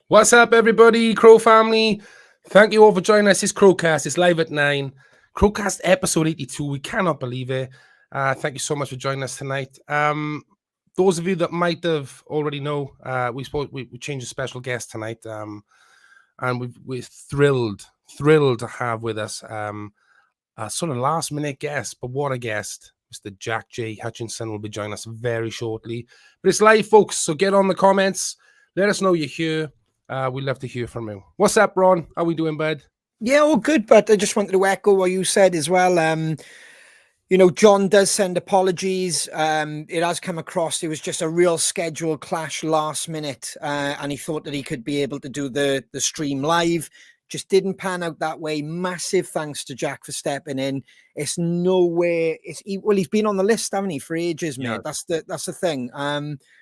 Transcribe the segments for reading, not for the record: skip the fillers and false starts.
What's up, everybody? Crow family. Thank you all for joining us. It's CrowCast. It's live at 9. CrowCast episode 82. We cannot believe it. Thank you so much for joining us tonight. Those of you that might have already know, we changed a special guest tonight. And we're thrilled to have with us a sort of last minute guest, but what a guest. Mr. Jack J Hutchinson will be joining us very shortly. But it's live, folks, so get on the comments. Let us know you're here. We'd love to hear from you. What's up, Ron? How we doing, bud? Yeah, all good, but I just wanted to echo what you said as well. John does send apologies. It has come across. It was just a real schedule clash last minute, and he thought that he could be able to do the stream live. Just didn't pan out that way. Massive thanks to Jack for stepping in. It's nowhere. He's been on the list, haven't he, for ages, mate? Yeah. That's the thing.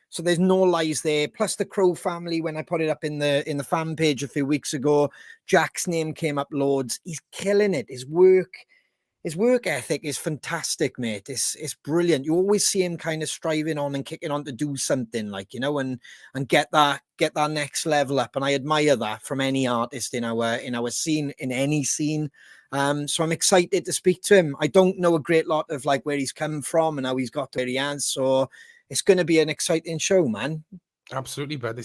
So there's no lies there. Plus the Crow family, when I put it up in the fan page a few weeks ago, Jack's name came up loads. He's killing it. His work ethic is fantastic, mate. It's brilliant. You always see him kind of striving on and kicking on to do something, and get that next level up. And I admire that from any artist in our scene, in any scene. So I'm excited to speak to him. I don't know a great lot of where he's come from and how he's got to where he has. So it's going to be an exciting show, man. Absolutely, but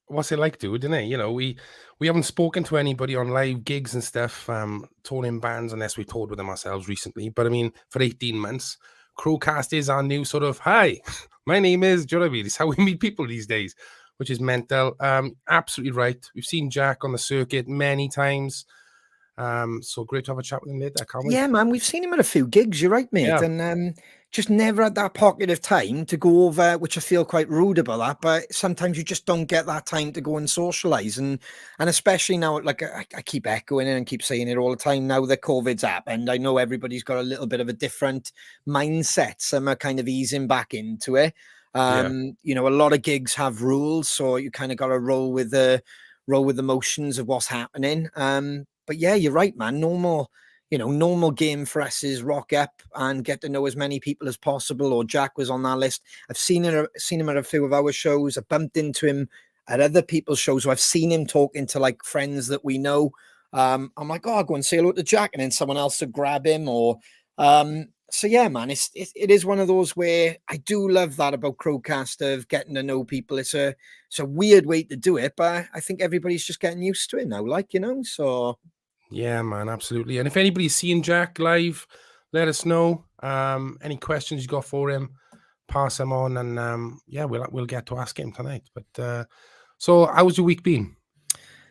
what's it like, dude? Isn't it? We haven't spoken to anybody on live gigs and stuff, touring bands, unless we toured with them ourselves recently. But I mean, for 18 months, CrowCast is our new sort of, hi, my name is Corabi. It's how we meet people these days, which is mental. Absolutely right. We've seen Jack on the circuit many times. So great to have a chat with him later. Can't wait. Yeah, man, we've seen him at a few gigs. You're right, mate. Yeah. And just never had that pocket of time to go over, which I feel quite rude about that. But sometimes you just don't get that time to go and socialize, and especially now, I keep echoing it and keep saying it all the time. Now that COVID's happened, I know everybody's got a little bit of a different mindset. Some are kind of easing back into it. A lot of gigs have rules, so you kind of got to roll with the motions of what's happening. But yeah, you're right, man. Normal game for us is rock up and get to know as many people as possible. Or Jack was on that list. I've seen him at a few of our shows. I bumped into him at other people's shows. So I've seen him talking to friends that we know. I'm like, oh, I'll go and say hello to Jack, and then someone else would grab him. Or so yeah, man. It is one of those where I do love that about CrowCast of getting to know people. It's a weird way to do it, but I think everybody's just getting used to it now. So. Yeah, man, absolutely. And if anybody's seeing Jack live, let us know. Any questions you got for him, pass them on, and we'll get to ask him tonight. But so how's your week been?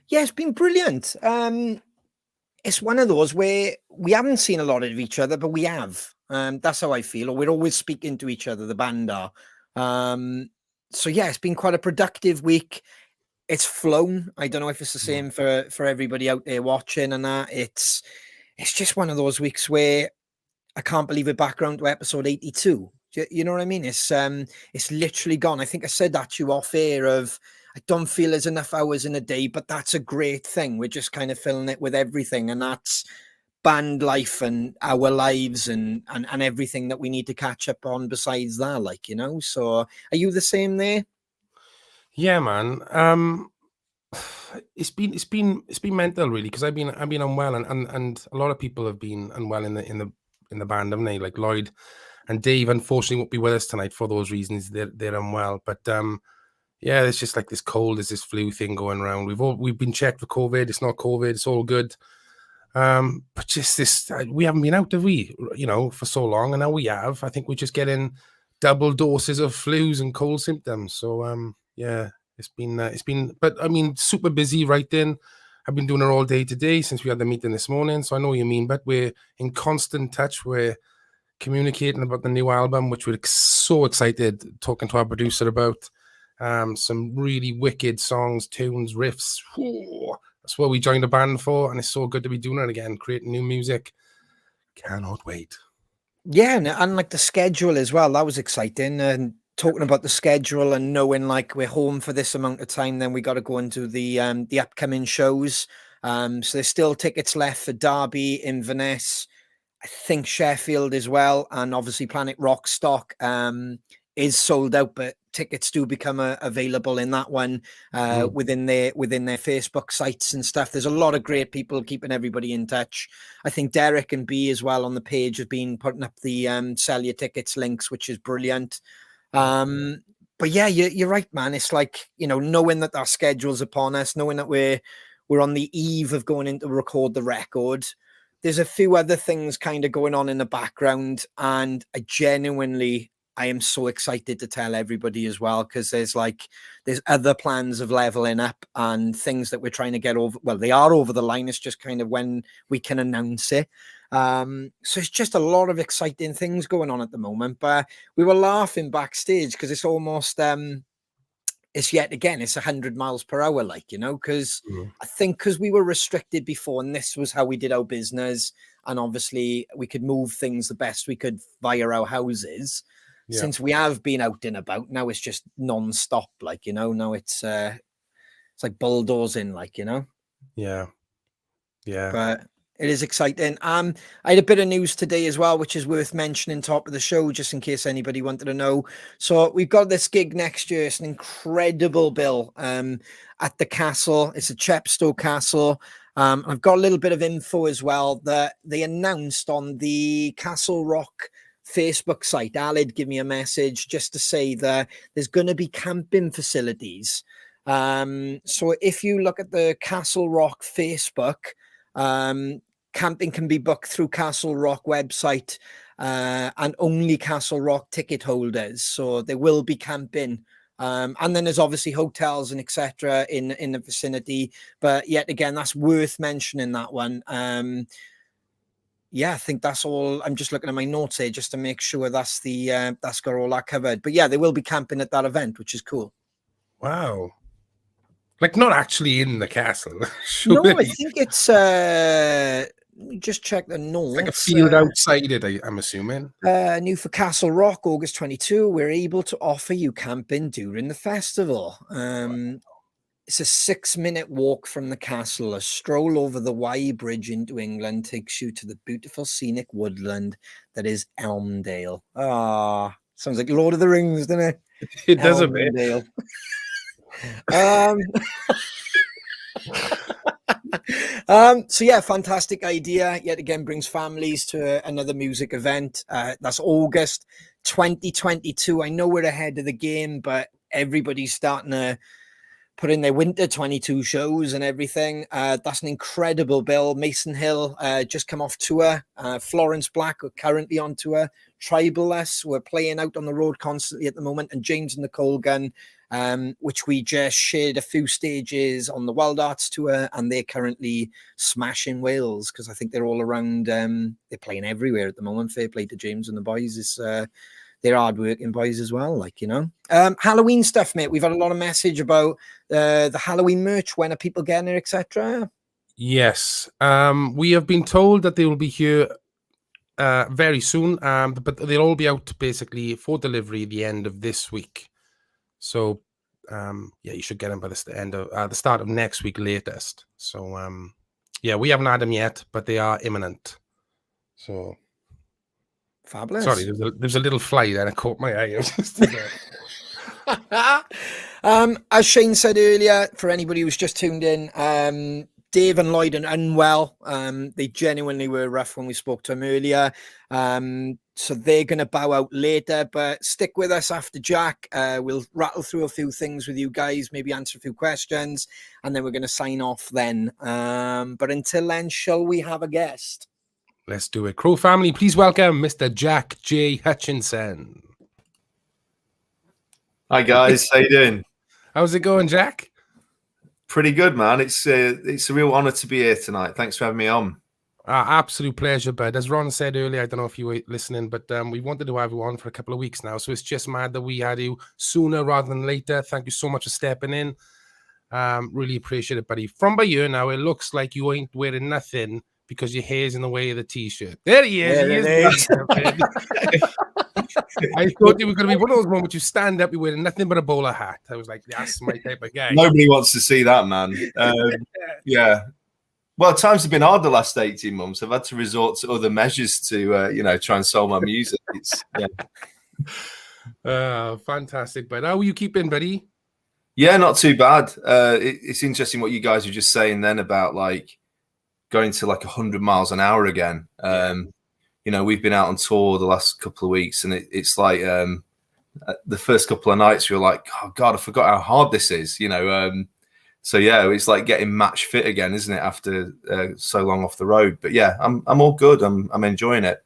Yeah, it's been brilliant. It's one of those where we haven't seen a lot of each other, but we have. That's how I feel. Or we're always speaking to each other, the band are. So yeah, it's been quite a productive week. It's flown. I don't know if it's the same for everybody out there watching, and that it's just one of those weeks where I can't believe we're back around to episode 82. You know what I mean? It's literally gone. I think I said that to you off air of I don't feel there's enough hours in a day, but that's a great thing. We're just kind of filling it with everything, and that's band life and our lives and everything that we need to catch up on besides that, So are you the same there? Yeah, man. It's been mental, really, because I've been unwell, and a lot of people have been unwell in the band, haven't they? Like Lloyd and Dave, unfortunately, won't be with us tonight for those reasons. They're unwell, but yeah, there's just this cold, there's this flu thing going around. We've been checked for COVID. It's not COVID. It's all good. But just this, we haven't been out, have we? For so long, and now we have. I think we're just getting double doses of flus and cold symptoms. So yeah. It's been, but I mean, super busy writing. I've been doing it all day today since we had the meeting this morning. So I know what you mean, but we're in constant touch. We're communicating about the new album, which we're so excited talking to our producer about. Some really wicked songs, tunes, riffs. Whoa, that's what we joined the band for. And it's so good to be doing it again, creating new music. Cannot wait. Yeah. And the schedule as well. That was exciting. And talking about the schedule and knowing we're home for this amount of time, then we got to go into the upcoming shows. So there's still tickets left for Derby, Inverness, I think Sheffield as well, and obviously Planet Rock stock is sold out. But tickets do become available in that one within their Facebook sites and stuff. There's a lot of great people keeping everybody in touch. I think Derek and B as well on the page have been putting up the sell your tickets links, which is brilliant. But yeah, you're right, man. It's like, knowing that our schedule's upon us, knowing that we're on the eve of going in to record the record. There's a few other things kind of going on in the background, and I am so excited to tell everybody as well, because there's other plans of leveling up and things that we're trying to get over. Well, they are over the line. It's just kind of when we can announce it. So it's just a lot of exciting things going on at the moment. But we were laughing backstage because it's almost it's 100 miles per hour, because I think because we were restricted before, and this was how we did our business, and obviously we could move things the best we could via our houses. Yeah. Since we have been out and about, now it's just non-stop, now it's like bulldozing, Yeah. But it is exciting. I had a bit of news today as well, which is worth mentioning top of the show, just in case anybody wanted to know. So we've got this gig next year. It's an incredible bill at the castle. It's a Chepstow Castle. I've got a little bit of info as well that they announced on the Castle Rock Facebook site. Alid give me a message just to say that there's going to be camping facilities. So if you look at the Castle Rock Facebook, camping can be booked through Castle Rock website and only Castle Rock ticket holders. So there will be camping. And then there's obviously hotels and etc. in the vicinity. But yet again, that's worth mentioning, that one. Yeah, I think that's all. I'm just looking at my notes here just to make sure that's got all that covered. But yeah, they will be camping at that event, which is cool. Wow. Not actually in the castle. No, I think it's let me just check the notes. Like a field outside it, I'm assuming. New for Castle Rock, August 22. We're able to offer you camping during the festival. Wow. It's a 6-minute walk from the castle. A stroll over the Wye Bridge into England takes you to the beautiful scenic woodland that is Elmdale. Ah, sounds like Lord of the Rings, doesn't it? It does a bit. So yeah, fantastic idea. Yet again, brings families to another music event. That's August 2022. I know we're ahead of the game, but everybody's starting to put in their winter 22 shows and everything. That's an incredible bill. Mason Hill just come off tour. Florence Black are currently on tour. Tribal-less, we're playing out on the road constantly at the moment. And James and Nicole Gunn, which we just shared a few stages on the Wild Arts tour, and they're currently smashing Wales because I think they're all around. They're playing everywhere at the moment. Fair play to James and the boys. It's they're hardworking boys as well, Halloween stuff, mate. We've had a lot of message about the Halloween merch. When are people getting it, etc.? Yes, we have been told that they will be here very soon, but they'll all be out basically for delivery the end of this week. So yeah, you should get them by the start of next week latest. So yeah, we haven't had them yet, but they are imminent. So fabulous. Sorry, there's a little fly there that caught my eye. As Shane said earlier, for anybody who's just tuned in, Dave and Lloyd are unwell. They genuinely were rough when we spoke to them earlier. So they're going to bow out later, but stick with us after Jack. We'll rattle through a few things with you guys, maybe answer a few questions, and then we're going to sign off then. But until then, shall we have a guest? Let's do it. Crow family, please welcome Mr. Jack J Hutchinson. Hi guys, how you doing? How's it going, Jack? Pretty good, man. It's a real honor to be here tonight. Thanks for having me on. Absolute pleasure, bud. As Ron said earlier, I don't know if you were listening, but we wanted to have you on for a couple of weeks now, so it's just mad that we had you sooner rather than later. Thank you so much for stepping in. Really appreciate it, buddy. From by you now, it looks like you ain't wearing nothing because your hair's in the way of the t-shirt. There he is. There he is. I thought it was going to be one of those moments you stand up, you're wearing nothing but a bowler hat. I was like, that's my type of guy. Nobody wants to see that, man. Yeah. Well, times have been hard the last 18 months. I've had to resort to other measures to, try and sell my music. Fantastic. But how are you keeping, buddy? Yeah, not too bad. It's interesting what you guys were just saying then about like going to like 100 miles an hour again. You know, we've been out on tour the last couple of weeks, and it's like the first couple of nights we were like, oh God, I forgot how hard this is. You know, so yeah, it's like getting match fit again, isn't it? After so long off the road. But yeah, I'm all good. I'm enjoying it.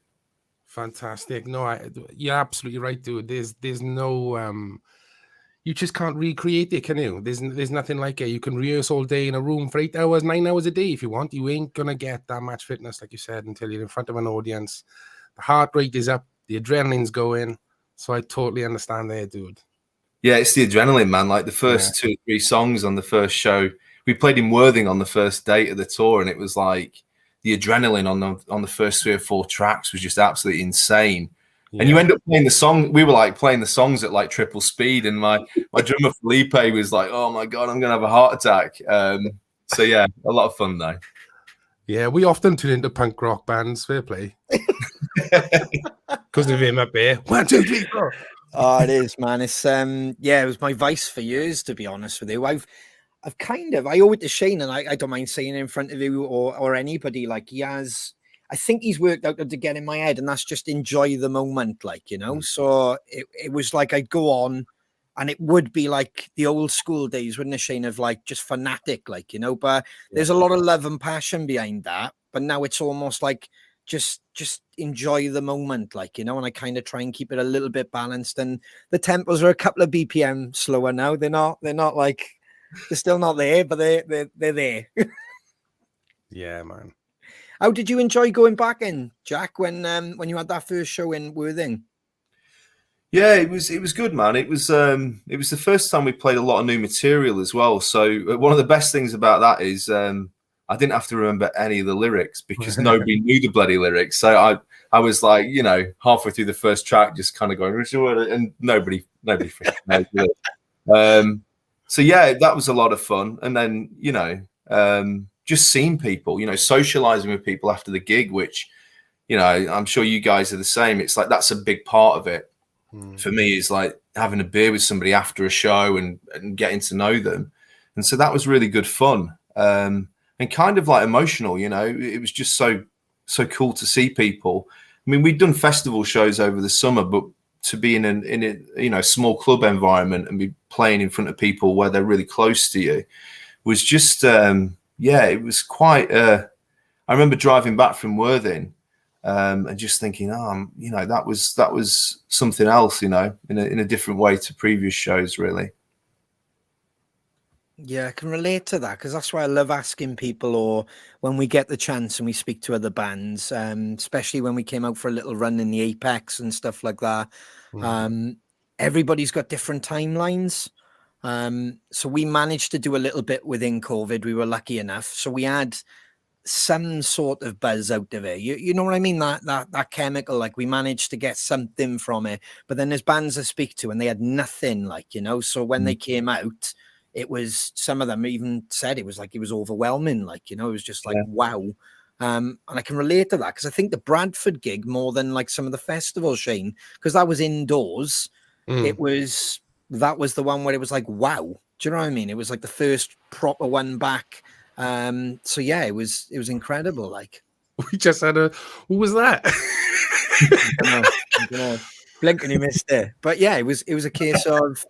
Fantastic. No, you're absolutely right, dude. There's no you just can't recreate it, can you? There's nothing like it. You can rehearse all day in a room for 8 hours, 9 hours a day if you want. You ain't gonna get that match fitness, like you said, until you're in front of an audience. The heart rate is up, the adrenaline's going. So I totally understand there, dude. Yeah, it's the adrenaline, man. Like the first 2 or 3 songs on the first show, we played in Worthing on the first date of the tour, and it was like the adrenaline on the first 3 or 4 tracks was just absolutely insane. Yeah. And you end up playing the song. We were like playing the songs at like triple speed, and my drummer Felipe was like, "Oh my God, I'm gonna have a heart attack." So yeah, a lot of fun though. Yeah, we often tune into punk rock bands. Fair play, because of him up there. 1, 2, 3, 4. Oh, it is, man. It's it was my vice for years, to be honest with you. I owe it to Shane, and I don't mind saying it in front of you or anybody. Like I think he's worked out to get in my head, and that's just enjoy the moment, like, you know. So it was like I'd go on, and it would be like the old school days, wouldn't it, Shane, of like just fanatic, like, you know. But there's a lot of love and passion behind that. But now it's almost like just enjoy the moment, like, you know. And I kind of try and keep it a little bit balanced. And the tempos are a couple of BPM slower now. They're not like they're still not there, but they're there. Yeah, man. How did you enjoy going back in, Jack, when you had that first show in Worthing? Yeah, it was good, man. It was the first time we played a lot of new material as well. So one of the best things about that is I didn't have to remember any of the lyrics because nobody knew the bloody lyrics. So I was like, you know, halfway through the first track, just kind of going, and nobody freaking knows. So yeah, that was a lot of fun. And then, you know, just seeing people, you know, socializing with people after the gig, which, you know, I'm sure you guys are the same. It's like that's a big part of it for me, is like having a beer with somebody after a show and getting to know them. And so that was really good fun and kind of like emotional, you know. It was just so cool to see people. I mean, we'd done festival shows over the summer, but to be in a you know, small club environment and be playing in front of people where they're really close to you was just yeah, it was quite. I remember driving back from Worthing and just thinking, you know, that was something else, you know, in a different way to previous shows, really. Yeah, I can relate to that because that's why I love asking people, or when we get the chance and we speak to other bands, especially when we came out for a little run in the Apex and stuff like that. Everybody's got different timelines. So we managed to do a little bit within COVID. We were lucky enough. So we had some sort of buzz out of it. You know what I mean? That chemical, like we managed to get something from it. But then there's bands I speak to and they had nothing, like, you know. So when they came out, it was, some of them even said it was like, it was overwhelming. Like, you know, it was just like, wow. And I can relate to that because I think the Bradford gig more than like some of the festivals, Shane, because that was indoors. That was the one where it was like, wow. Do you know what I mean? It was like the first proper one back. So yeah, it was incredible. Like, we just had who was that? I don't know. Blink and you missed it. But yeah, it was a case of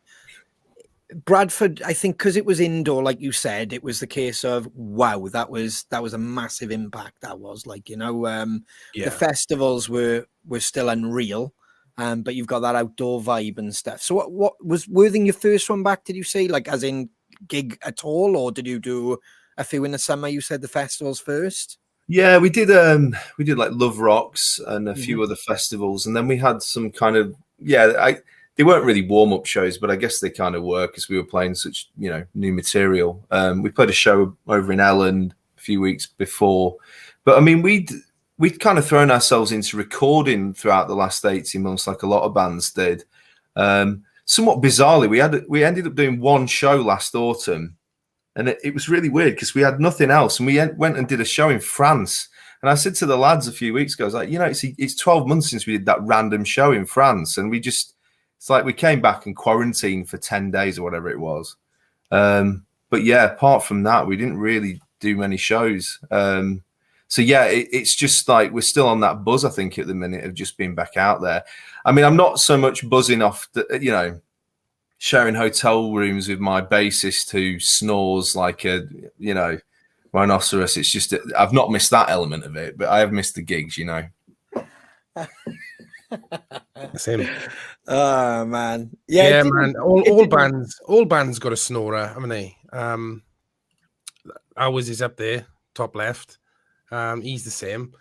Bradford, I think, because it was indoor, like you said, it was the case of, wow, that was a massive impact. That was, like, you know, the festivals were still unreal. But you've got that outdoor vibe and stuff. So what was Worthing your first one back, did you say? Like, as in gig at all, or did you do a few in the summer? You said the festivals first? Yeah, we did like Love Rocks and a few other festivals, and then we had some kind of, they weren't really warm-up shows, but I guess they kind of were because we were playing such, you know, new material. We played a show over in Elland a few weeks before, but I mean, we'd kind of thrown ourselves into recording throughout the last 18 months, like a lot of bands did. Somewhat bizarrely, we ended up doing one show last autumn, and it was really weird because we had nothing else, and we went and did a show in France. And I said to the lads a few weeks ago, I was like, you know, it's 12 months since we did that random show in France, and we just it's like we came back and quarantined for 10 days or whatever it was. But yeah, apart from that, we didn't really do many shows. So yeah, it's just like we're still on that buzz, I think, at the minute of just being back out there. I mean, I'm not so much buzzing off, sharing hotel rooms with my bassist who snores like a, rhinoceros. It's just, I've not missed that element of it, but I have missed the gigs, Same. Oh man, yeah, man. All bands got a snorer, haven't they? Ours is up there, top left. He's the same,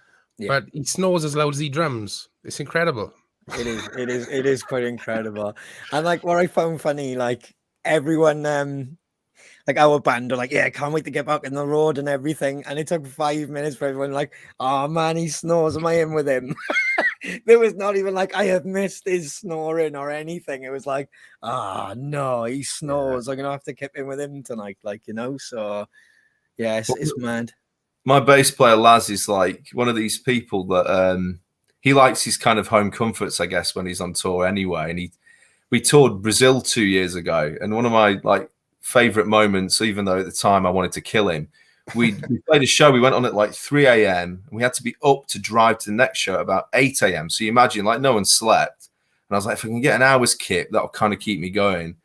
but he snores as loud as he drums. It's incredible. It is quite incredible. And like what I found funny, like everyone, like our band are like, yeah, can't wait to get back in the road and everything. And it took 5 minutes for everyone like, oh man, he snores. Am I in with him? There was not even like I have missed his snoring or anything. It was like, no, he snores. I'm gonna have to keep in with him tonight, So yeah, it's mad. My bass player Laz is like one of these people that he likes his kind of home comforts, I guess, when he's on tour anyway. And we toured Brazil 2 years ago, and one of my like favorite moments, even though at the time I wanted to kill him, we played a show. We went on at like 3 a.m. and we had to be up to drive to the next show at about 8 a.m. So you imagine, like, no one slept. And I was like, if I can get an hour's kit, that'll kind of keep me going.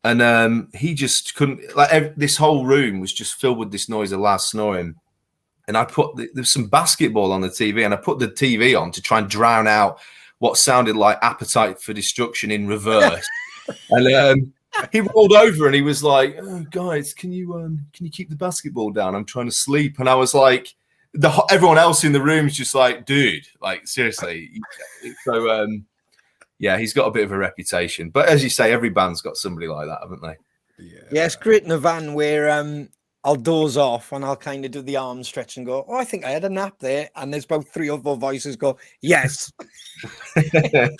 And he just couldn't, like, this whole room was just filled with this noise of Laz snoring. And I there's some basketball on the TV, and I put the TV on to try and drown out what sounded like Appetite for Destruction in reverse. And he rolled over and he was like, oh, guys, can you keep the basketball down? I'm trying to sleep. And I was like, everyone else in the room is just like, dude, like, seriously. So, yeah, he's got a bit of a reputation. But as you say, every band's got somebody like that, haven't they? Yeah, it's great in a van where I'll doze off and I'll kind of do the arm stretch and go, oh, I think I had a nap there. And there's about 3 or 4 voices go, yes.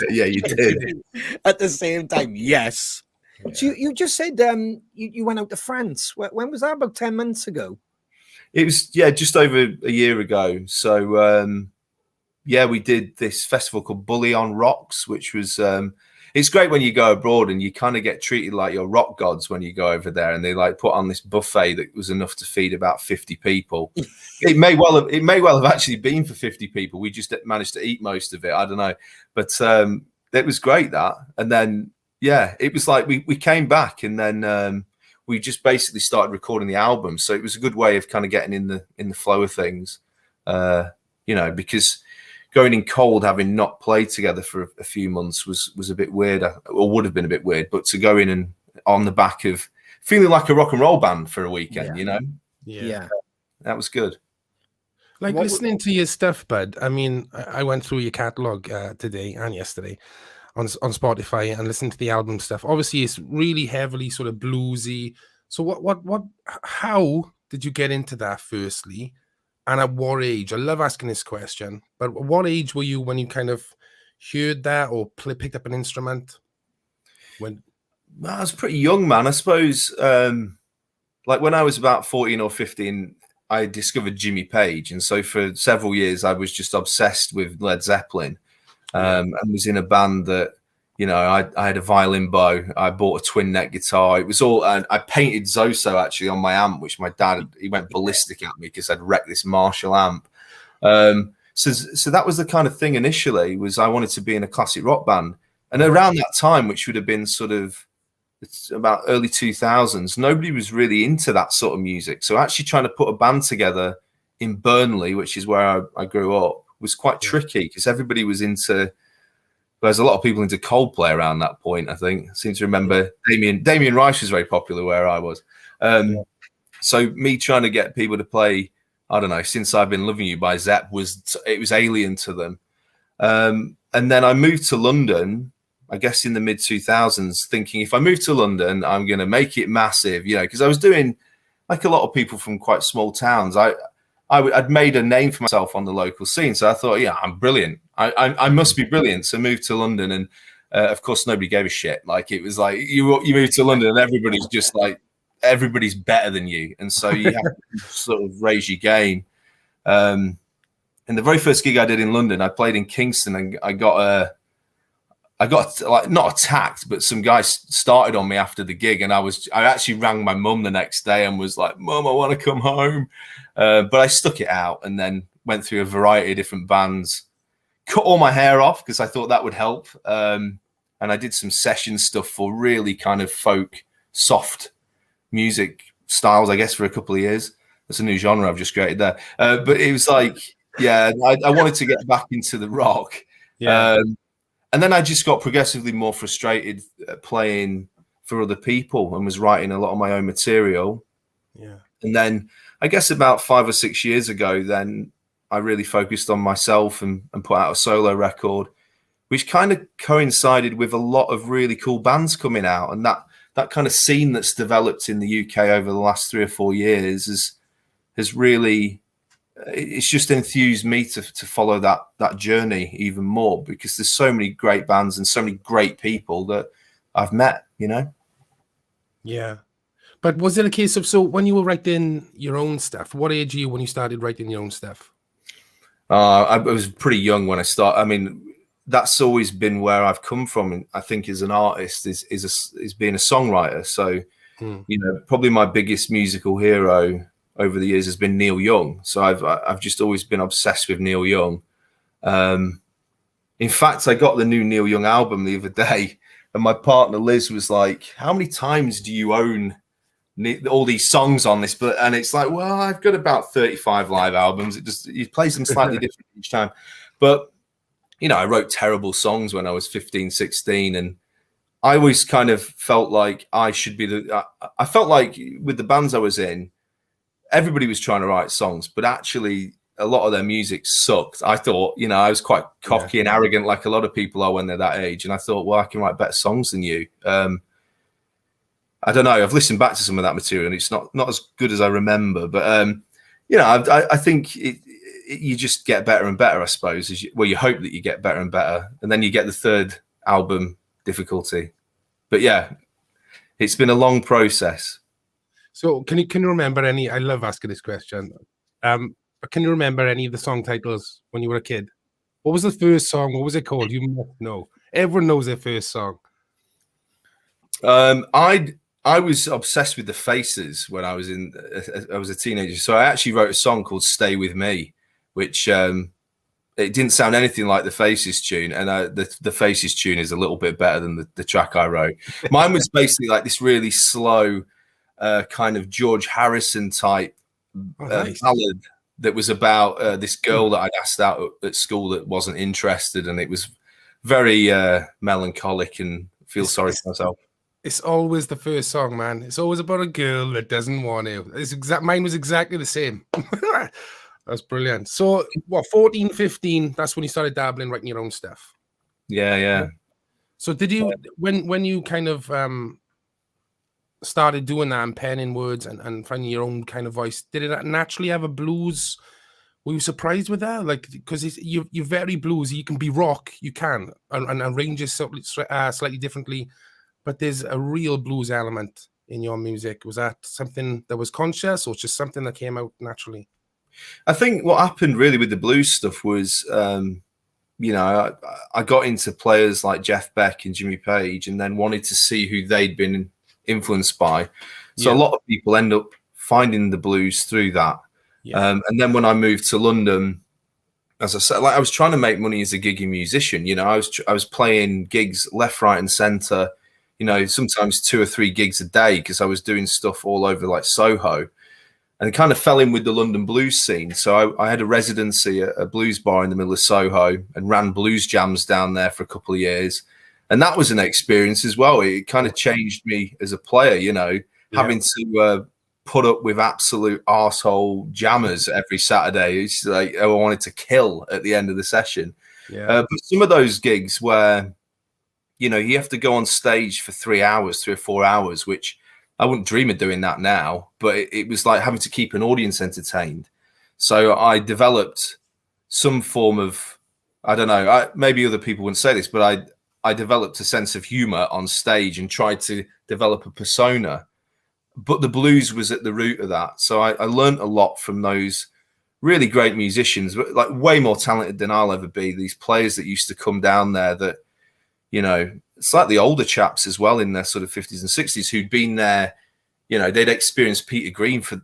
Yeah, you did. At the same time, yes. Yeah. So you just said you went out to France. When was that? About 10 months ago? It was, yeah, just over a year ago. So, yeah, we did this festival called Bully on Rocks, which was, it's great when you go abroad and you kind of get treated like you're rock gods when you go over there, and they like put on this buffet that was enough to feed about 50 people. It may well have actually been for 50 people. We just managed to eat most of it. I don't know, but it was great that. And then, yeah, it was like we came back, and then we just basically started recording the album. So it was a good way of kind of getting in the flow of things, because going in cold, having not played together for a few months was a bit weird, or would have been a bit weird. But to go in and on the back of feeling like a rock and roll band for a weekend, yeah, that was good. Like listening to your stuff, bud. I mean, I went through your catalog today and yesterday on Spotify and listened to the album stuff. Obviously, it's really heavily sort of bluesy. So how did you get into that, firstly? And at what age? I love asking this question, but at what age were you when you kind of heard that or picked up an instrument? I was pretty young, man. I suppose, like when I was about 14 or 15, I discovered Jimmy Page. And so for several years, I was just obsessed with Led Zeppelin, and was in a band that, I had a violin bow. I bought a twin neck guitar. It was all, and I painted Zoso actually on my amp, which my dad, he went ballistic at me because I'd wrecked this Marshall amp. So that was the kind of thing initially, was I wanted to be in a classic rock band. And around that time, which would have been sort of, it's about early 2000s, nobody was really into that sort of music. So actually trying to put a band together in Burnley, which is where I grew up, was quite tricky because everybody was into, there's a lot of people into Coldplay around that point, I think. I seem to remember Damien Rice was very popular where I was. So me trying to get people to play, I don't know, Since I've Been Loving You by Zepp was alien to them. And then I moved to London, I guess in the mid 2000s, thinking if I move to London, I'm going to make it massive, because I was doing like a lot of people from quite small towns. I'd made a name for myself on the local scene. So I thought, yeah, I'm brilliant. I must be brilliant. So moved to London, and of course, nobody gave a shit. Like, it was like you moved to London and everybody's just like, everybody's better than you. And so you have to sort of raise your game. And the very first gig I did in London, I played in Kingston, and I got I got like not attacked, but some guy started on me after the gig, and I actually rang my mum the next day and was like, "Mum, I want to come home," but I stuck it out and then went through a variety of different bands. Cut all my hair off because I thought that would help, and I did some session stuff for really kind of folk, soft music styles, I guess, for a couple of years. That's a new genre I've just created there. But it was like, yeah, I wanted to get back into the rock. Yeah. And then I just got progressively more frustrated playing for other people and was writing a lot of my own material. Yeah. And then I guess about 5 or 6 years ago, then I really focused on myself and put out a solo record, which kind of coincided with a lot of really cool bands coming out. And that kind of scene that's developed in the UK over the last 3 or 4 years has really, it's just enthused me to follow that journey even more, because there's so many great bands and so many great people that I've met, you know? Yeah. But was it a case of, so when you were writing your own stuff, what age are you when you started writing your own stuff? I was pretty young when I started. I mean, that's always been where I've come from. And I think as an artist is being a songwriter. So, you know, probably my biggest musical hero over the years has been Neil Young. So I've just always been obsessed with Neil Young. In fact, I got the new Neil Young album the other day, and my partner Liz was like, "How many times do you own all these songs on this?" And it's like, well, I've got about 35 live albums. He plays them slightly different each time. But you know, I wrote terrible songs when I was 15, 16, and I always kind of felt like I should be I felt like with the bands I was in, everybody was trying to write songs, but actually a lot of their music sucked. I thought, you know, I was quite cocky and arrogant, like a lot of people are when they're that age. And I thought, well, I can write better songs than you. I don't know. I've listened back to some of that material, and it's not as good as I remember. But you know, I think you just get better and better, I suppose. You hope that you get better and better, and then you get the third album difficulty. But yeah, it's been a long process. So can you remember any? I love asking this question. But can you remember any of the song titles when you were a kid? What was the first song? What was it called? You must know. Everyone knows their first song. I was obsessed with the Faces when I was a teenager. So I actually wrote a song called "Stay With Me," which it didn't sound anything like the Faces tune, and the Faces tune is a little bit better than the track I wrote. Mine was basically like this really slow, kind of George Harrison type ballad that was about this girl that I'd asked out at school that wasn't interested, and it was very melancholic and feel sorry for myself. It's always the first song, man. It's always about a girl that doesn't want to. Mine was exactly the same. That's brilliant. So, what, 14, 15, that's when you started dabbling, writing your own stuff? Yeah. So did you, when you kind of started doing that and penning words and finding your own kind of voice, did it naturally have a blues? Were you surprised with that? Like, because you're very bluesy. You can be rock, you can, and arrange it slightly differently, but there's a real blues element in your music. Was that something that was conscious, or just something that came out naturally? I think what happened really with the blues stuff was, you know, I got into players like Jeff Beck and Jimmy Page, and then wanted to see who they'd been influenced by. So a lot of people end up finding the blues through that. And then when I moved to London, as I said, like, I was trying to make money as a gigging musician. You know, I was playing gigs left, right, and centre. You know, sometimes 2 or 3 gigs a day because I was doing stuff all over like Soho, and kind of fell in with the London blues scene. So I had a residency at a blues bar in the middle of Soho and ran blues jams down there for a couple of years. And that was an experience as well. It kind of changed me as a player, you know, having to put up with absolute arsehole jammers every Saturday. It's like I wanted to kill at the end of the session. But some of those gigs where, you know, you have to go on stage for 3 hours, 3 or 4 hours, which I wouldn't dream of doing that now, but it was like having to keep an audience entertained. So I developed some form of, I don't know, maybe other people wouldn't say this, but I developed a sense of humor on stage and tried to develop a persona. But the blues was at the root of that. So I learned a lot from those really great musicians, like way more talented than I'll ever be. These players that used to come down there that, you know, it's like the older chaps as well in their sort of 50s and 60s who'd been there, you know, they'd experienced Peter Green for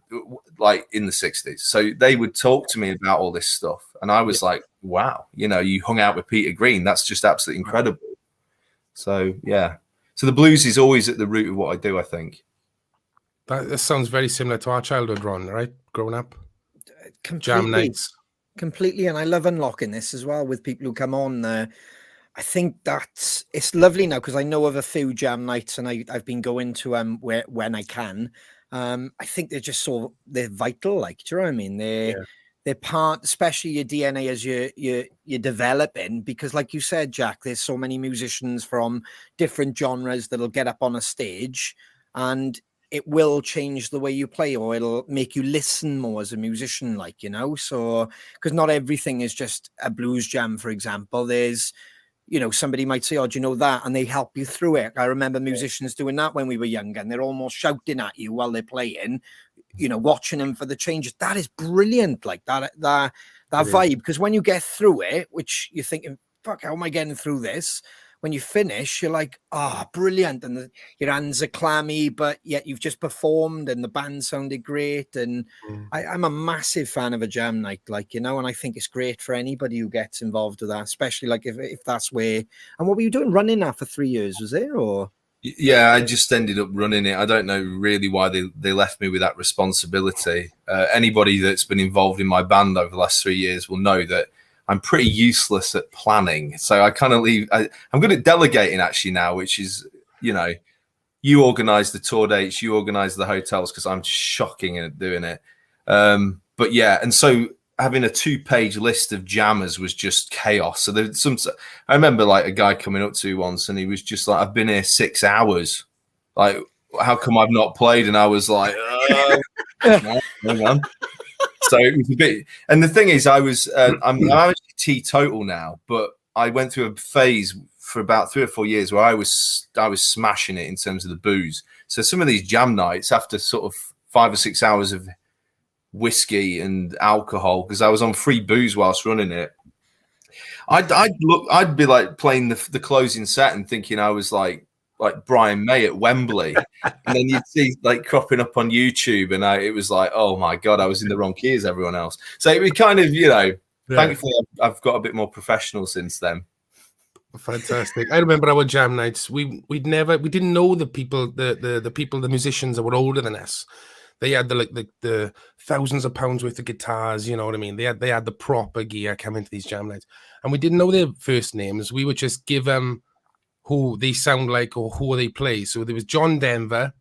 like in the 60s. So they would talk to me about all this stuff. And I was like, wow, you know, you hung out with Peter Green. That's just absolutely incredible. So, yeah. So the blues is always at the root of what I do, I think. That sounds very similar to our childhood, Ron, right? Growing up. Jam nights. Completely. And I love unlocking this as well with people who come on. I think it's lovely now because I know of a few jam nights and I've been going to when I can. I think they're vital. Like, do you know what I mean? They're part, especially your DNA as you're developing, because like you said, Jack, there's so many musicians from different genres that'll get up on a stage and it will change the way you play, or it'll make you listen more as a musician, like, you know, so because not everything is just a blues jam, for example. There's, you know, somebody might say, oh, do you know that? And they help you through it. I remember musicians doing that when we were younger, and they're almost shouting at you while they're playing, you know, watching them for the changes. That is brilliant, like that vibe. Because when you get through it, which you're thinking, fuck, how am I getting through this? When you finish, you're like, oh, brilliant. And your hands are clammy, but yet you've just performed and the band sounded great. And I'm a massive fan of a jam night, like, you know, and I think it's great for anybody who gets involved with that, especially like if that's where. And what were you doing, running that for 3 years, was it? Or yeah, I just ended up running it. I don't know really why they left me with that responsibility. Anybody that's been involved in my band over the last 3 years will know that I'm pretty useless at planning. So I kind of leave. I'm good at delegating actually now, which is, you know, you organize the tour dates, you organize the hotels, because I'm shocking at doing it. But yeah, and so having a 2-page list of jammers was just chaos. So there's I remember like a guy coming up to me once and he was just like, I've been here 6 hours. Like, how come I've not played? And I was like, hang on. So it was a bit, and the thing is, I'm actually teetotal now, but I went through a phase for about 3 or 4 years where I was smashing it in terms of the booze. So some of these jam nights, after sort of 5 or 6 hours of whiskey and alcohol, because I was on free booze whilst running it, I'd be like playing the closing set and thinking I was like Brian May at Wembley, and then you'd see like cropping up on YouTube, and it was like, oh my god, I was in the wrong key as everyone else. So it was kind of, you know, thankfully I've got a bit more professional since then. Fantastic. I remember our jam nights. We didn't know the people, the musicians that were older than us. They had the thousands of pounds worth of guitars, you know what I mean? They had the proper gear coming to these jam nights, and we didn't know their first names. We would just give them who they sound like or who they play. So there was John Denver.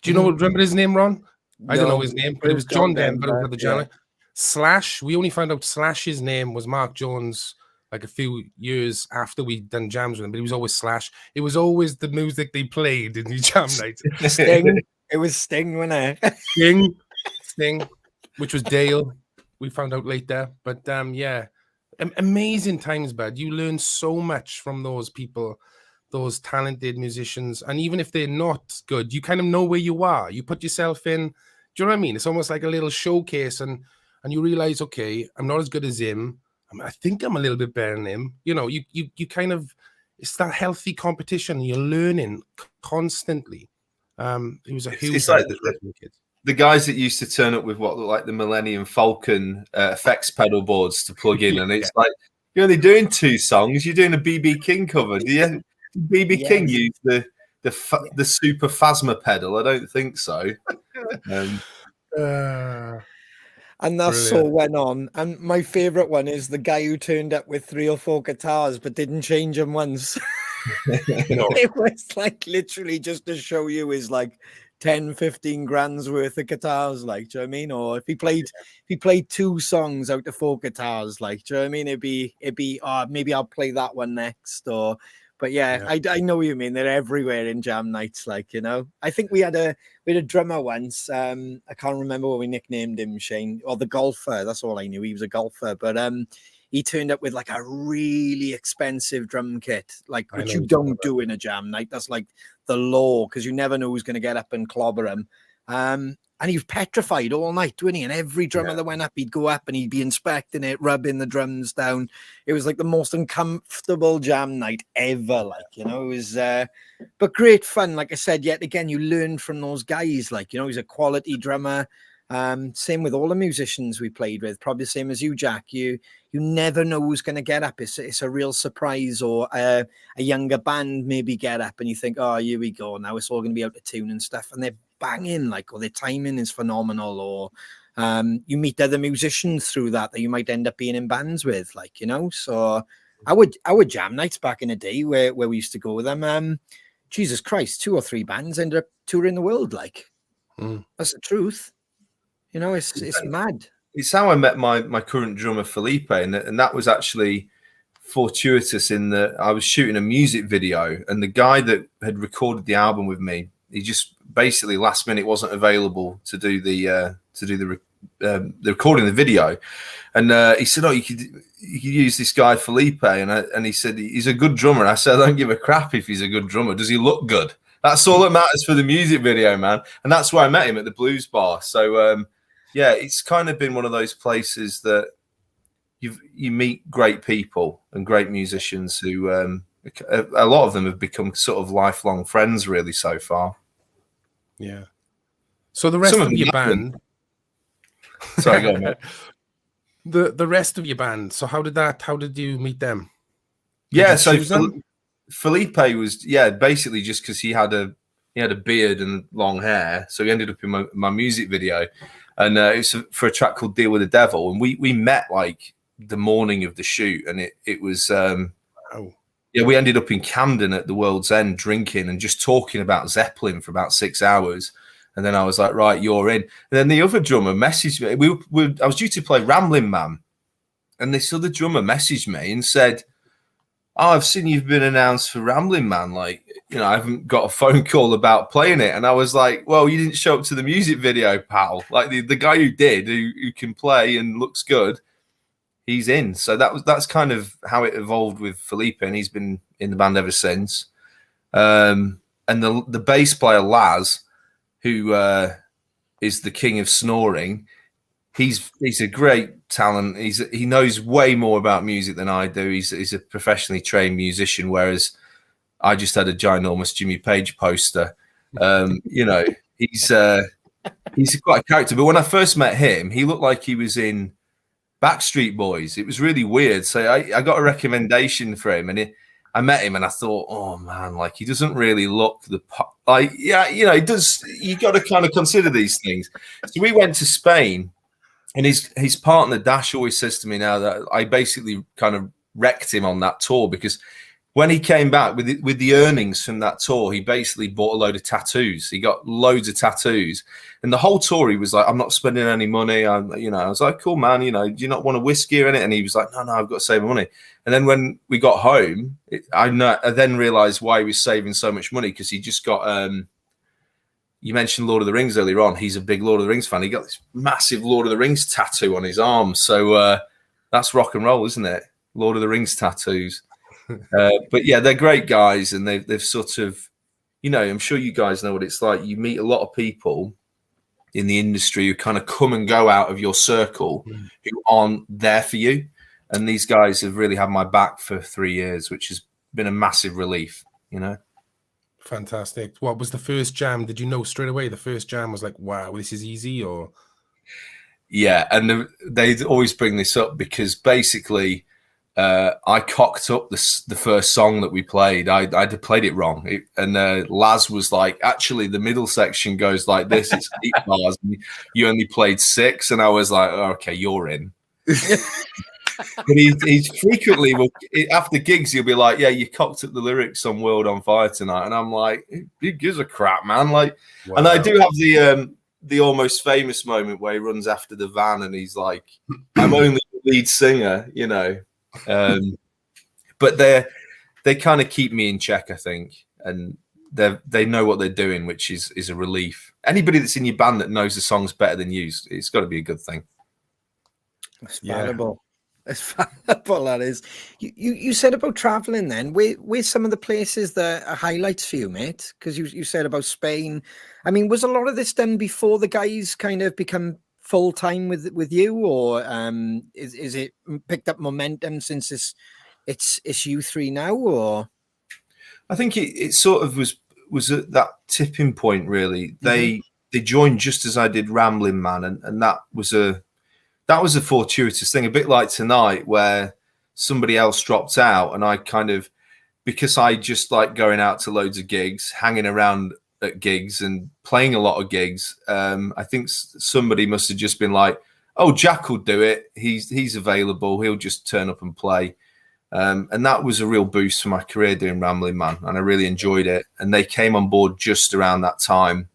Do you remember his name, Ron? I don't know his name, but it was John Denver at the jam night. Slash, we only found out Slash's name was Mark Jones like a few years after we'd done jams with him, but he was always Slash. It was always the music they played in the jam nights. Sting. It was Sting, wasn't it? Sting, which was Dale. We found out later, but yeah, amazing times, bud. You learn so much from those people, those talented musicians, and even if they're not good, you kind of know where you are. You put yourself in. Do you know what I mean? It's almost like a little showcase, and you realize, okay, I'm not as good as him. I think I'm a little bit better than him. You know, you kind of, it's that healthy competition. You're learning constantly. It was a huge. It's like the guys that used to turn up with what looked like the Millennium Falcon effects pedal boards to plug in, and it's like, you're only doing 2 songs. You're doing a BB King cover. Did BB King use the super Phasma pedal? I don't think so. And that so went on. And my favorite one is the guy who turned up with 3 or 4 guitars but didn't change them once. It was like literally just to show you his like 10-15 grand's worth of guitars, like, do you know what I mean? Or if he played 2 songs out of 4 guitars, like, do you know what I mean? It'd be maybe I'll play that one next. Or but yeah. I know what you mean. They're everywhere in jam nights, like, you know. I think we had a drummer once. I can't remember what we nicknamed him, Shane, or the golfer. That's all I knew. He was a golfer, but he turned up with like a really expensive drum kit, like, which you don't do in a jam night. That's like the law, because you never know who's going to get up and clobber him. And he was petrified all night, wasn't he? And every drummer that went up, he'd go up and he'd be inspecting it, rubbing the drums down. It was like the most uncomfortable jam night ever. Like, you know, it was, but great fun. Like I said, yet again, you learn from those guys. Like, you know, he's a quality drummer. Same with all the musicians we played with. Probably the same as you, Jack. You never know who's going to get up. It's a real surprise. Or a younger band maybe get up and you think, oh, here we go. Now it's all going to be out of tune and stuff. And they're banging, like, or their timing is phenomenal. Or you meet other musicians through that you might end up being in bands with, like, you know. So our jam nights back in the day where we used to go with them, Jesus Christ, 2 or 3 bands ended up touring the world. Like, that's the truth. You know, it's mad. It's how I met my current drummer, Felipe, and that was actually fortuitous in that I was shooting a music video, and the guy that had recorded the album with me, he just basically last minute wasn't available to do the recording of the video, and he said, "Oh, you could use this guy Felipe," and he said he's a good drummer. I said, "I don't give a crap if he's a good drummer. Does he look good? That's all that matters for the music video, man." And that's where I met him, at the Blues Bar. So yeah, it's kind of been one of those places that you meet great people and great musicians who a lot of them have become sort of lifelong friends really so far. Yeah. So the rest of your band. Sorry, go on, mate. The rest of your band. So how did you meet them? Yeah, so Felipe was basically just because he had a beard and long hair, so he ended up in my music video, and it was for a track called "Deal with the Devil," and we met like the morning of the shoot, and it was we ended up in Camden at the World's End drinking and just talking about Zeppelin for about 6 hours. And then I was like, right, you're in. And then the other drummer messaged me. I was due to play Ramblin' Man. And this other drummer messaged me and said, "Oh, I've seen you've been announced for Ramblin' Man. Like, you know, I haven't got a phone call about playing it." And I was like, "Well, you didn't show up to the music video, pal. Like the guy who did, who can play and looks good, he's in." So that's kind of how it evolved with Felipe, and he's been in the band ever since. And the bass player, Laz, who is the king of snoring. He's a great talent. He knows way more about music than I do. He's a professionally trained musician, whereas I just had a ginormous Jimmy Page poster. You know, he's quite a character. But when I first met him, he looked like he was in Backstreet Boys. It was really weird. So I got a recommendation for him, and I met him, and I thought, oh man, like he doesn't really look like, yeah, you know, it does. You got to kind of consider these things. So we went to Spain, and his partner Dash always says to me now that I basically kind of wrecked him on that tour, because when he came back with the earnings from that tour, he basically bought a load of tattoos. He got loads of tattoos, and the whole tour he was like, "I'm not spending any money." I was like, "Cool, man. You know, do you not want a whiskey or anything?" And he was like, "No, I've got to save money." And then when we got home, I then realized why he was saving so much money, because he just got. You mentioned Lord of the Rings earlier on. He's a big Lord of the Rings fan. He got this massive Lord of the Rings tattoo on his arm. So that's rock and roll, isn't it? Lord of the Rings tattoos. But yeah, they're great guys, and they've sort of, you know, I'm sure you guys know what it's like. You meet a lot of people in the industry who kind of come and go out of your circle who aren't there for you. And these guys have really had my back for 3 years, which has been a massive relief, you know. Fantastic. What was the first jam? Did you know straight away the first jam was like, wow, this is easy? Or yeah, and they always bring this up because basically I cocked up the first song that we played. I'd played it wrong, and Laz was like, "Actually, the middle section goes like this. It's 8 bars. And you only played 6," and I was like, oh, "Okay, you're in." But he's frequently after gigs he'll be like, "Yeah, you cocked up the lyrics on World on Fire tonight," and I'm like, "Who gives a crap, man?" Like, wow. And I do have the almost famous moment where he runs after the van and he's like, "I'm only the lead singer," you know. But they kind of keep me in check, I think, and they know what they're doing, which is a relief. Anybody that's in your band that knows the songs better than you, it's got to be a good thing. It's valuable. As valuable that is. You said about traveling then. Where's some of the places that are highlights for you, mate? Because you said about Spain. I mean, was a lot of this done before the guys kind of become full time with you, or is it picked up momentum since it's you three now, or? I think it sort of was at that tipping point really. They joined just as I did Rambling Man, and that was a fortuitous thing, a bit like tonight where somebody else dropped out and I kind of, because I just like going out to loads of gigs, hanging around at gigs and playing a lot of gigs. I think somebody must have just been like, oh, Jack will do it. He's available. He'll just turn up and play. And that was a real boost for my career doing Rambling Man. And I really enjoyed it. And they came on board just around that time.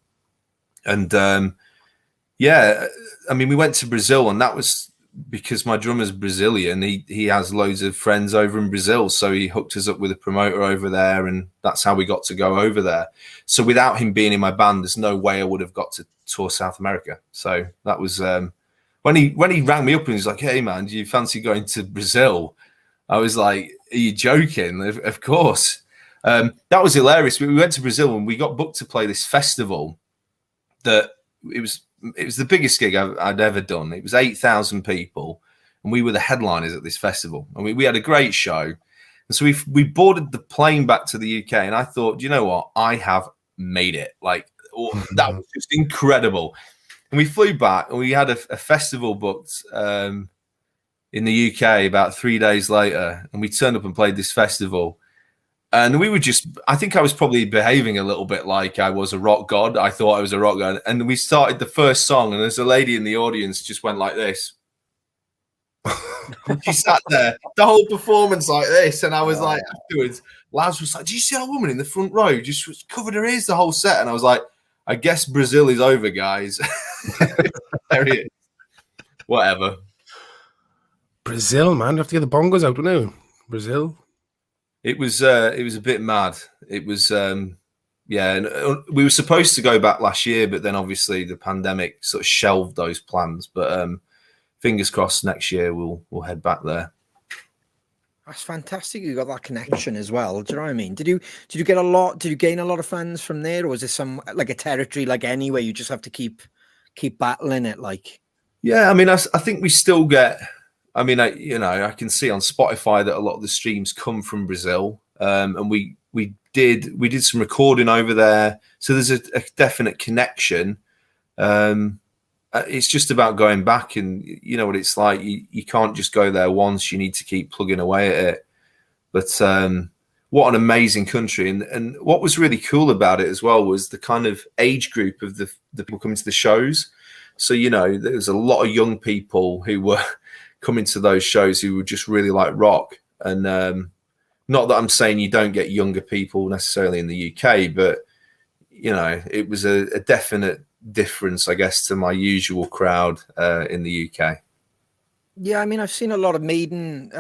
And, yeah, I mean, we went to Brazil, and that was because my drummer's Brazilian. He has loads of friends over in Brazil, so he hooked us up with a promoter over there, and that's how we got to go over there. So without him being in my band, there's no way I would have got to tour South America. So that was when he rang me up and he was like, "Hey man, do you fancy going to Brazil?" I was like, "Are you joking?" Of course. That was hilarious. We went to Brazil and we got booked to play this festival that it was the biggest gig I'd ever done. It was 8,000 people, and we were the headliners at this festival. And we had a great show. And so we boarded the plane back to the UK, and I thought, do you know what? I have made it. Like, that was just incredible. And we flew back, and we had a festival booked in the UK about 3 days later, and we turned up and played this festival. And we were just, I think I was probably behaving a little bit like I was a rock god. I thought I was a rock god. And we started the first song, and there's a lady in the audience just went like this. She sat there the whole performance like this. And I was like, afterwards, Laz was like, do you see that woman in the front row? Just covered her ears the whole set. And I was like, I guess Brazil is over, guys. There he is. Whatever. Brazil, man. You have to get the bongos out, don't you? Brazil. It was a bit mad. It was, yeah. And we were supposed to go back last year, but then obviously the pandemic sort of shelved those plans. But fingers crossed, next year we'll head back there. That's fantastic. You got that connection as well. Do you know what I mean? Did you get a lot? Did you gain a lot of fans from there, or was it some like a territory like anywhere you just have to keep battling it? Like, yeah, I mean, I think we still get. I mean, I can see on Spotify that a lot of the streams come from Brazil, and we did some recording over there, so there's a definite connection. It's just about going back, and you know what it's like. You can't just go there once; you need to keep plugging away at it. But what an amazing country! And what was really cool about it as well was the kind of age group of the people coming to the shows. So there was a lot of young people who were coming to those shows who would just really like rock. And not that I'm saying you don't get younger people necessarily in the UK, but it was a definite difference, I guess, to my usual crowd in the UK. Yeah, I mean, I've seen a lot of Maiden,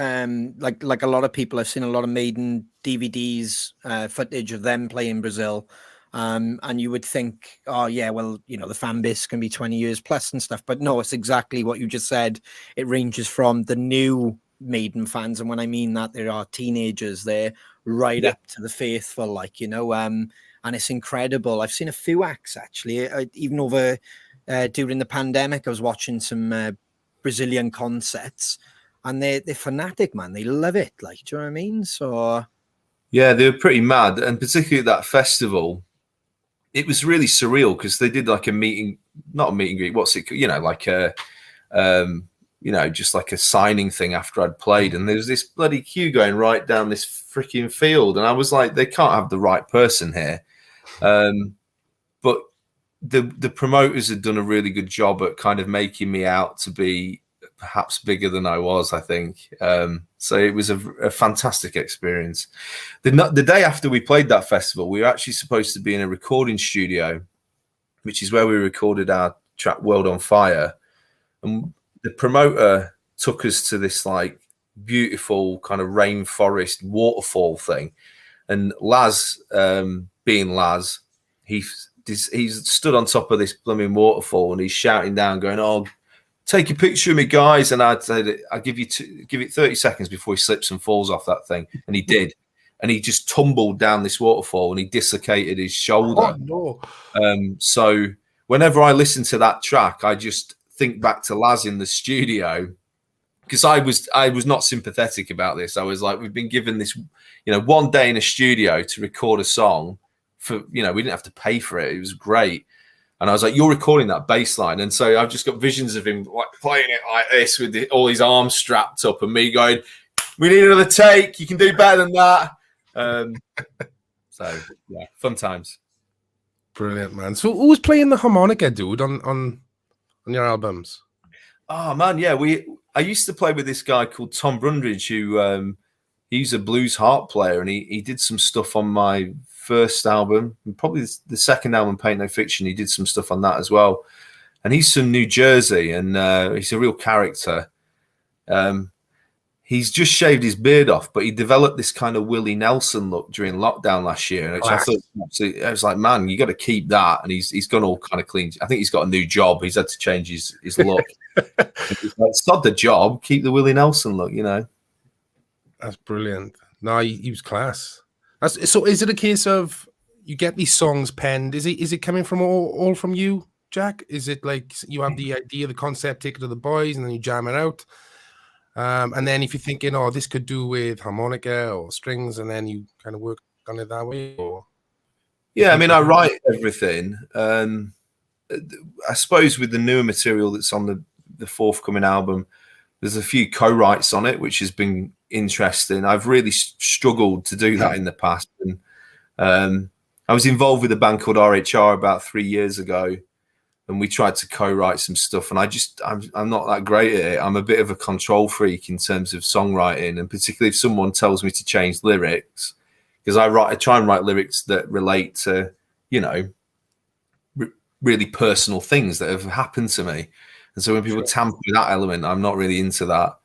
like a lot of people. I've seen a lot of Maiden DVDs, footage of them playing Brazil. And you would think, oh yeah, well, the fan base can be 20 years plus and stuff, but no, it's exactly what you just said. It ranges from the new Maiden fans, and when I mean that, there are teenagers there, right up to the faithful, and it's incredible. I've seen a few acts actually, even over during the pandemic. I was watching some Brazilian concerts, and they're fanatic, man. They love it. Like, do you know what I mean? So yeah, they were pretty mad, and particularly at that festival. It was really surreal because they did like not a meet and greet. What's it? Like a, just like a signing thing after I'd played, and there was this bloody queue going right down this freaking field, and I was like, they can't have the right person here. But the promoters had done a really good job at kind of making me out to be perhaps bigger than I was, I think. So it was a fantastic experience. The day after we played that festival, we were actually supposed to be in a recording studio, which is where we recorded our track World on Fire. And the promoter took us to this like beautiful kind of rainforest waterfall thing. And Laz, being Laz, he's stood on top of this blooming waterfall and he's shouting down, going, "Oh, take a picture of me, guys. And I'd say that I'd give it 30 seconds before he slips and falls off that thing. And he did. And he just tumbled down this waterfall and he dislocated his shoulder. Oh, no. So whenever I listen to that track, I just think back to Laz in the studio, because I was not sympathetic about this. I was like, we've been given this, one day in a studio to record a song for, we didn't have to pay for it. It was great. And I was like, you're recording that bass line. And so I've just got visions of him like playing it like this with all his arms strapped up and me going, we need another take. You can do better than that. So yeah, fun times. Brilliant, man. So who was playing the harmonica, dude, on your albums? Oh man, yeah. I used to play with this guy called Tom Brundage, who he's a blues harp player, and he did some stuff on my first album, and probably the second album, Paint No Fiction. He did some stuff on that as well. And he's from New Jersey, and he's a real character. He's just shaved his beard off, but he developed this kind of Willie Nelson look during lockdown last year. And I was like, man, you got to keep that. And he's gone all kind of clean. I think he's got a new job. He's had to change his look. He's like, stop the job, keep the Willie Nelson look, That's brilliant. No, he was class. So is it a case of you get these songs penned? Is it coming from all from you, Jack? Is it like you have the idea, the concept, take it to the boys, and then you jam it out? And then if you're thinking, oh, this could do with harmonica or strings, and then you kind of work on it that way? Or yeah, I mean, I write everything. I suppose with the newer material that's on the forthcoming album, there's a few co-writes on it, which has been interesting. I've really struggled to do that in the past. And I was involved with a band called RHR about 3 years ago, and we tried to co-write some stuff. And I'm not that great at it. I'm a bit of a control freak in terms of songwriting, and particularly if someone tells me to change lyrics, because I try and write lyrics that relate to, really personal things that have happened to me. And so when people tamper with that element, I'm not really into that.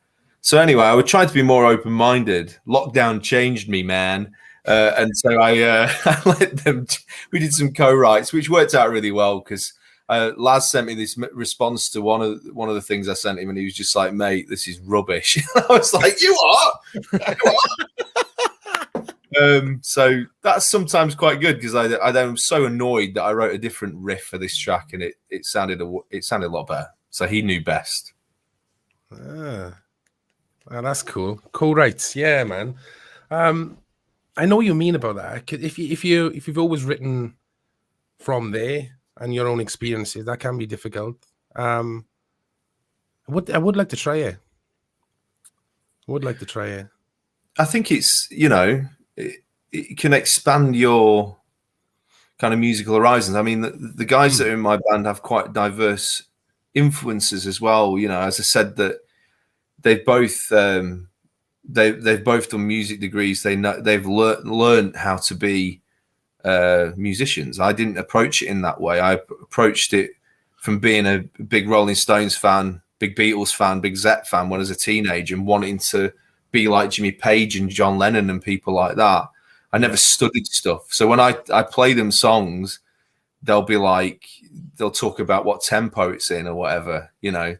So anyway, I would try to be more open-minded. Lockdown changed me, man. And so I let them, we did some co-writes, which worked out really well, because Laz sent me this response to one of the things I sent him, and he was just like, mate, this is rubbish. I was like, you are? So that's sometimes quite good, because I'm so annoyed that I wrote a different riff for this track, and it sounded a lot better. So he knew best. Oh, that's cool. Cool, right? Yeah, man. I know what you mean about that. If you've always written from there and your own experiences, that can be difficult. I would like to try it. I think it's it can expand your kind of musical horizons. I mean, the guys that are in my band have quite diverse influences as well. As I said, that they've both done music degrees. They've learned how to be musicians. I didn't approach it in that way. I approached it from being a big Rolling Stones fan, big Beatles fan, big Zep fan when I was a teenager, and wanting to be like Jimmy Page and John Lennon and people like that. I never studied stuff. So when I play them songs, they'll talk about what tempo it's in or whatever,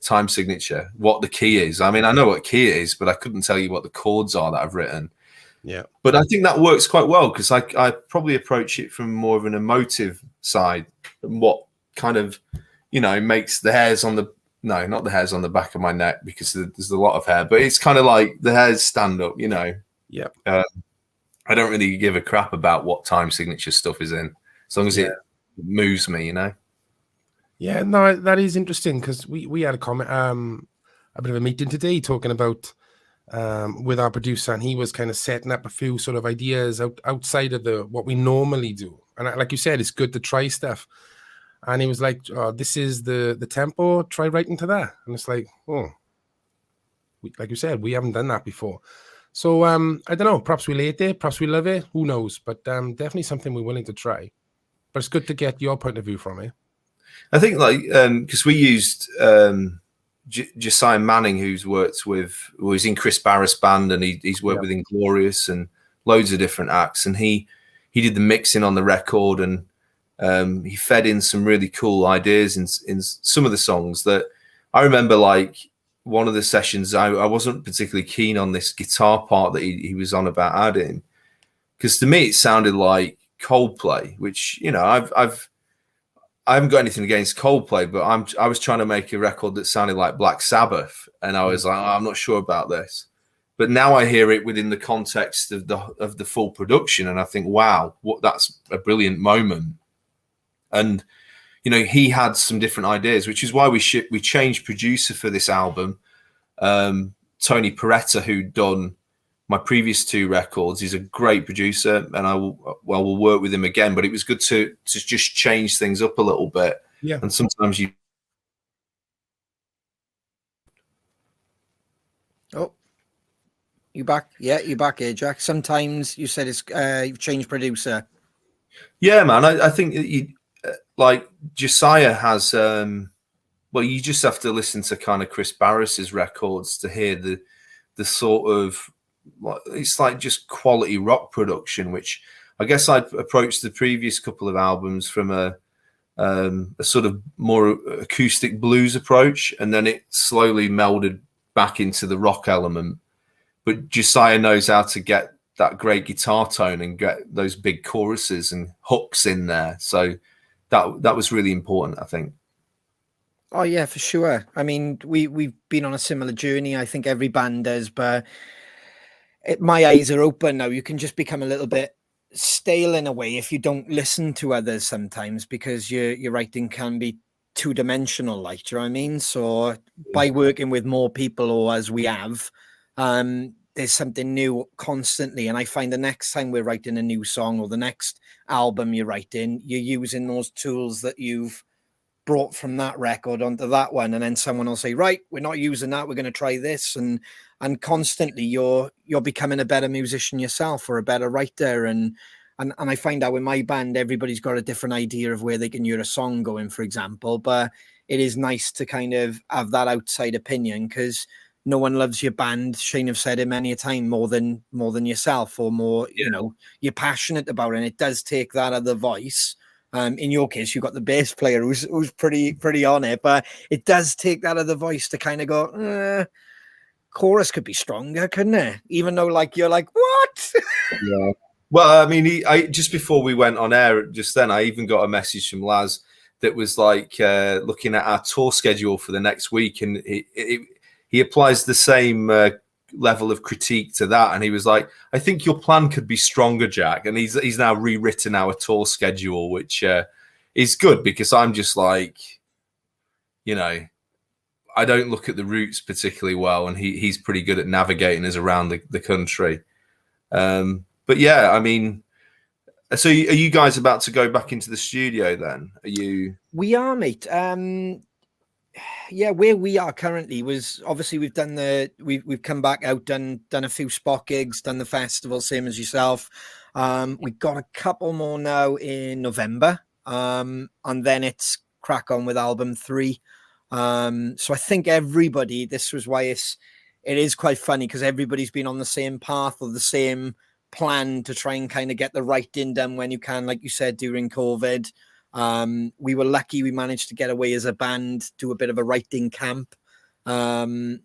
time signature, what the key is. I mean, I know what key it is, but I couldn't tell you what the chords are that I've written. Yeah. But I think that works quite well, because I probably approach it from more of an emotive side, and what kind of, makes the hairs on not the hairs on the back of my neck, because there's a lot of hair, but it's kind of like the hairs stand up, Yeah. I don't really give a crap about what time signature stuff is in, as long as it moves me, Yeah, no, that is interesting, because we had a comment, a bit of a meeting today, talking about with our producer, and he was kind of setting up a few sort of ideas outside of what we normally do. And like you said, it's good to try stuff. And he was like, oh, this is the tempo, try writing to that. And it's like, like you said, we haven't done that before. So I don't know, perhaps we hate it, perhaps we love it, who knows? But definitely something we're willing to try. But it's good to get your point of view from it. I think because we used Josiah Manning, who's in Chris Barris' band, and he's worked with Inglorious and loads of different acts, and he did the mixing on the record, and he fed in some really cool ideas in some of the songs that I remember like one of the sessions, I wasn't particularly keen on this guitar part that he was on about adding, because to me it sounded like Coldplay, which, you know, I haven't got anything against Coldplay, but I was trying to make a record that sounded like Black Sabbath, and I was like, oh, I'm not sure about this. But now I hear it within the context of the full production, and I think, wow, that's a brilliant moment. And you know, he had some different ideas, which is why we changed producer for this album. Tony Peretta, who'd done my previous 2 records, he's a great producer, and we'll work with him again. But it was good to just change things up a little bit. Yeah. And sometimes you. Oh, you back? Yeah, you back here, Jack. Sometimes you said it's you've changed producer. Yeah, man. I think you. Like Josiah has, well, you just have to listen to kind of Chris Barris's records to hear the sort of, it's like just quality rock production, which I guess I'd approached the previous couple of albums from a sort of more acoustic blues approach, and then it slowly melded back into the rock element. But Josiah knows how to get that great guitar tone and get those big choruses and hooks in there. So that was really important, I think. Oh yeah, for sure. I mean, we've been on a similar journey. I think every band does, but my eyes are open now. You can just become a little bit stale in a way if you don't listen to others sometimes, because your writing can be 2-dimensional, like, do you know what I mean? So by working with more people, or as we have, there's something new constantly. And I find the next time we're writing a new song, or the next album you're writing, you're using those tools that you've brought from that record onto that one. And then someone will say, right, we're not using that, we're going to try this. And constantly you're becoming a better musician yourself, or a better writer. And I find out in my band, everybody's got a different idea of where they can hear a song going, for example. But it is nice to kind of have that outside opinion, because no one loves your band. Shane have said it many a time, more than yourself, or more, you know, you're passionate about it. And it does take that other voice. In your case, you've got the bass player who's pretty on it, but it does take that other voice to kind of go, chorus could be stronger, couldn't it? Even though, like, you're like, what? Yeah. Well, I mean, I just before we went on air just then, I even got a message from Laz that was like looking at our tour schedule for the next week, and he applies the same level of critique to that, and he was like, I think your plan could be stronger, Jack. And he's now rewritten our tour schedule, which is good, because I'm just like, you know, I don't look at the routes particularly well, and he's pretty good at navigating us around the country. But yeah, I mean, so are you guys about to go back into the studio then? Are you? We are, mate. Yeah, where we are currently was obviously we've come back out, done a few spot gigs, done the festival, same as yourself. We've got a couple more now in November, and then it's crack on with album 3. So I think everybody, this was why it is quite funny, because everybody's been on the same path, or the same plan to try and kind of get the writing done when you can, like you said, during COVID. We were lucky we managed to get away as a band, do a bit of a writing camp, and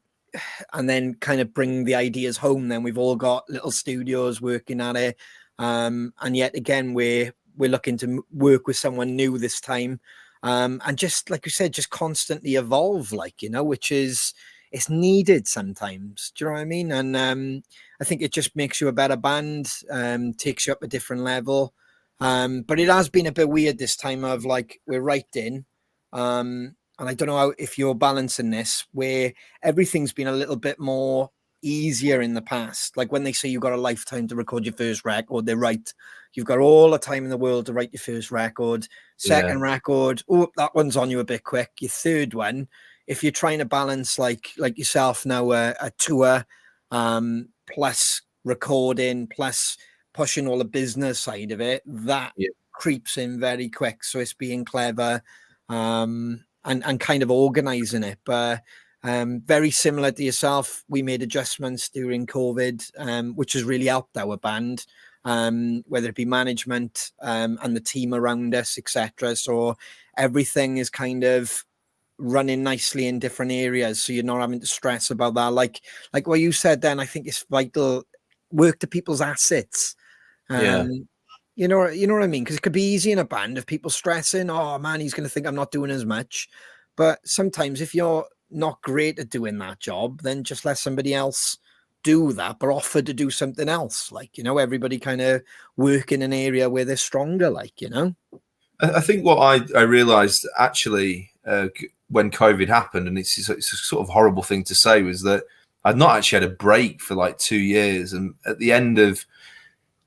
then kind of bring the ideas home. Then we've all got little studios working at it, and yet again we're looking to work with someone new this time, and just like you said, just constantly evolve, like, you know, which is, it's needed sometimes. Do you know what I mean? And I think it just makes you a better band, takes you up a different level. But it has been a bit weird this time of, like, we're writing, and I don't know if you're balancing this, where everything's been a little bit more easier in the past. Like when they say you've got a lifetime to record your first record, they're right. You've got all the time in the world to write your first record. Second record, oh, that one's on you a bit quick. Your third one, if you're trying to balance like yourself now, a tour, plus recording, plus pushing all the business side of it, that creeps in very quick. So it's being clever, and kind of organizing it. But very similar to yourself, we made adjustments during COVID, which has really helped our band, whether it be management, and the team around us, etc. So everything is kind of running nicely in different areas, so you're not having to stress about that. Like what you said then, I think it's vital. Work to people's assets. Yeah. You know what I mean? Because it could be easy in a band if people stressing, oh man, he's going to think I'm not doing as much. But sometimes if you're not great at doing that job, then just let somebody else do that, but offer to do something else. Like, you know, everybody kind of work in an area where they're stronger, like, you know. I think what I realized actually when COVID happened, and it's a sort of horrible thing to say, was that I'd not actually had a break for like 2 years. And at the end of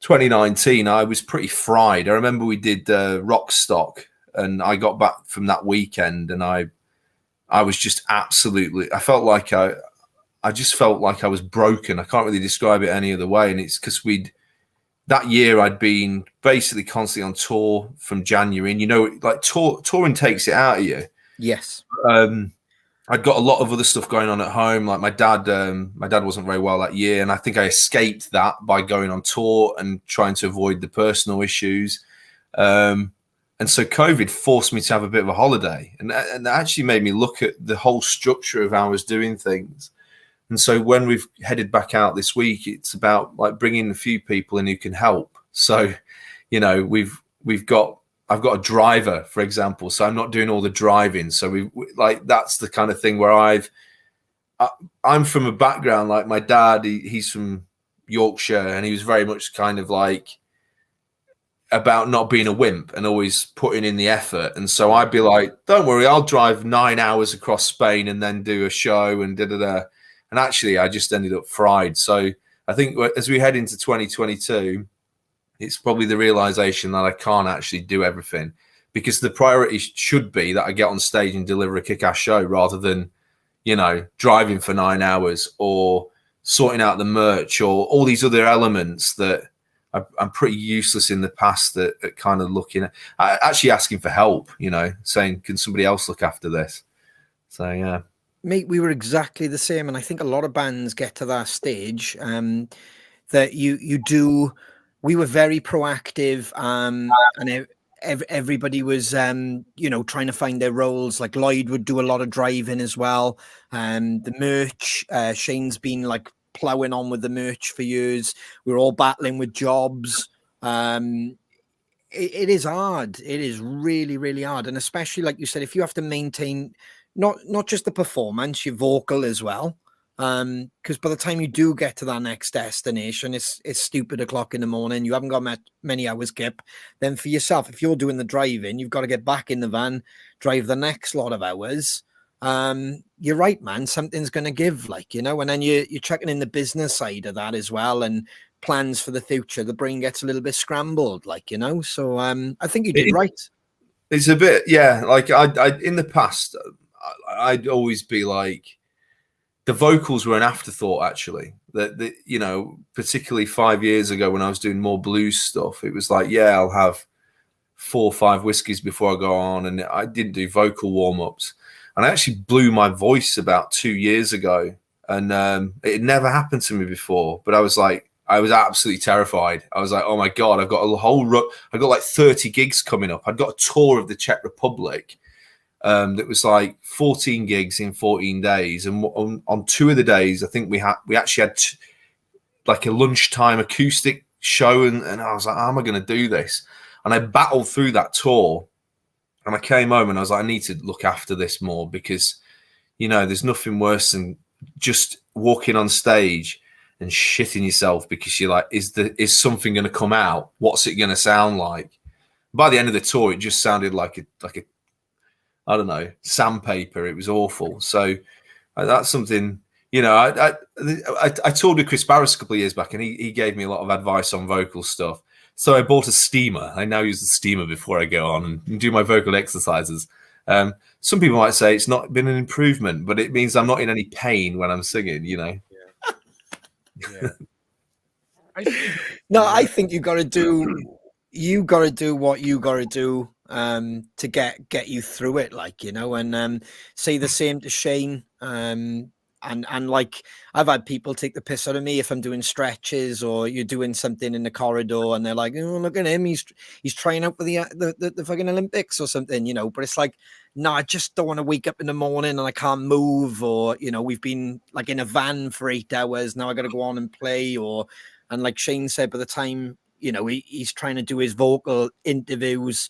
2019, I was pretty fried. I remember we did Rockstock, and I got back from that weekend, and I was just absolutely, I just felt like I was broken. I can't really describe it any other way. And it's because that year I'd been basically constantly on tour from January, and, you know, like touring takes it out of you. Yes. I'd got a lot of other stuff going on at home. Like my dad wasn't very well that year, and I think I escaped that by going on tour and trying to avoid the personal issues. And so COVID forced me to have a bit of a holiday, and that actually made me look at the whole structure of how I was doing things. And so when we've headed back out this week, it's about like bringing a few people in who can help. So, you know, I've got a driver, for example, so I'm not doing all the driving. So we like, that's the kind of thing where I'm from a background, like my dad, he's from Yorkshire, and he was very much kind of like about not being a wimp and always putting in the effort. And so I'd be like, don't worry, I'll drive 9 hours across Spain and then do a show and da-da-da. And actually, I just ended up fried. So I think as we head into 2022, it's probably the realization that I can't actually do everything, because the priority should be that I get on stage and deliver a kick-ass show rather than, you know, driving for 9 hours or sorting out the merch or all these other elements that I'm pretty useless in the past at kind of looking at, actually asking for help, you know, saying, can somebody else look after this? So, yeah. Mate, we were exactly the same. And I think a lot of bands get to that stage that you do. We were very proactive, and everybody was, you know, trying to find their roles. Like Lloyd would do a lot of driving as well. The merch, Shane's been like plowing on with the merch for years. We're all battling with jobs. It is hard. It is really, really hard. And especially, like you said, if you have to maintain not just the performance, your vocal as well. Because by the time you do get to that next destination, it's stupid o'clock in the morning. You haven't got many hours, Kip. Then for yourself, if you're doing the driving, you've got to get back in the van, drive the next lot of hours. You're right, man. Something's going to give, like, you know, and then you're checking in the business side of that as well, and plans for the future. The brain gets a little bit scrambled, like, you know. So I think you did right. It's a bit, yeah. Like I in the past, I'd always be like, the vocals were an afterthought, actually. That you know, particularly 5 years ago when I was doing more blues stuff, it was like, yeah, I'll have 4 or 5 whiskeys before I go on, and I didn't do vocal warm-ups. And I actually blew my voice about 2 years ago, and it had never happened to me before. But I was absolutely terrified. I was like, oh my God, I've got I've got like 30 gigs coming up. I'd got a tour of the Czech Republic. That was like 14 gigs in 14 days. And on 2 of the days, I think we actually had like a lunchtime acoustic show. And I was like, how am I going to do this? And I battled through that tour, and I came home and I was like, I need to look after this more, because, you know, there's nothing worse than just walking on stage and shitting yourself because you're like, is something going to come out? What's it going to sound like? By the end of the tour, it just sounded like a I don't know, sandpaper. It was awful. So that's something, you know, I toured with Chris Barris a couple of years back, and he gave me a lot of advice on vocal stuff. So I bought a steamer. I now use the steamer before I go on and do my vocal exercises. Some people might say it's not been an improvement, but it means I'm not in any pain when I'm singing, you know. Yeah. I think you got to do what you got to do to get you through it, like, you know. And say the same to Shane. And like I've had people take the piss out of me if I'm doing stretches or you're doing something in the corridor and they're like, oh, look at him, he's trying out for the fucking Olympics or something, you know. But it's like, no, I just don't want to wake up in the morning and I can't move, or you know, we've been like in a van for 8 hours, now I got to go on and play, and like Shane said, by the time, you know, he's trying to do his vocal interviews,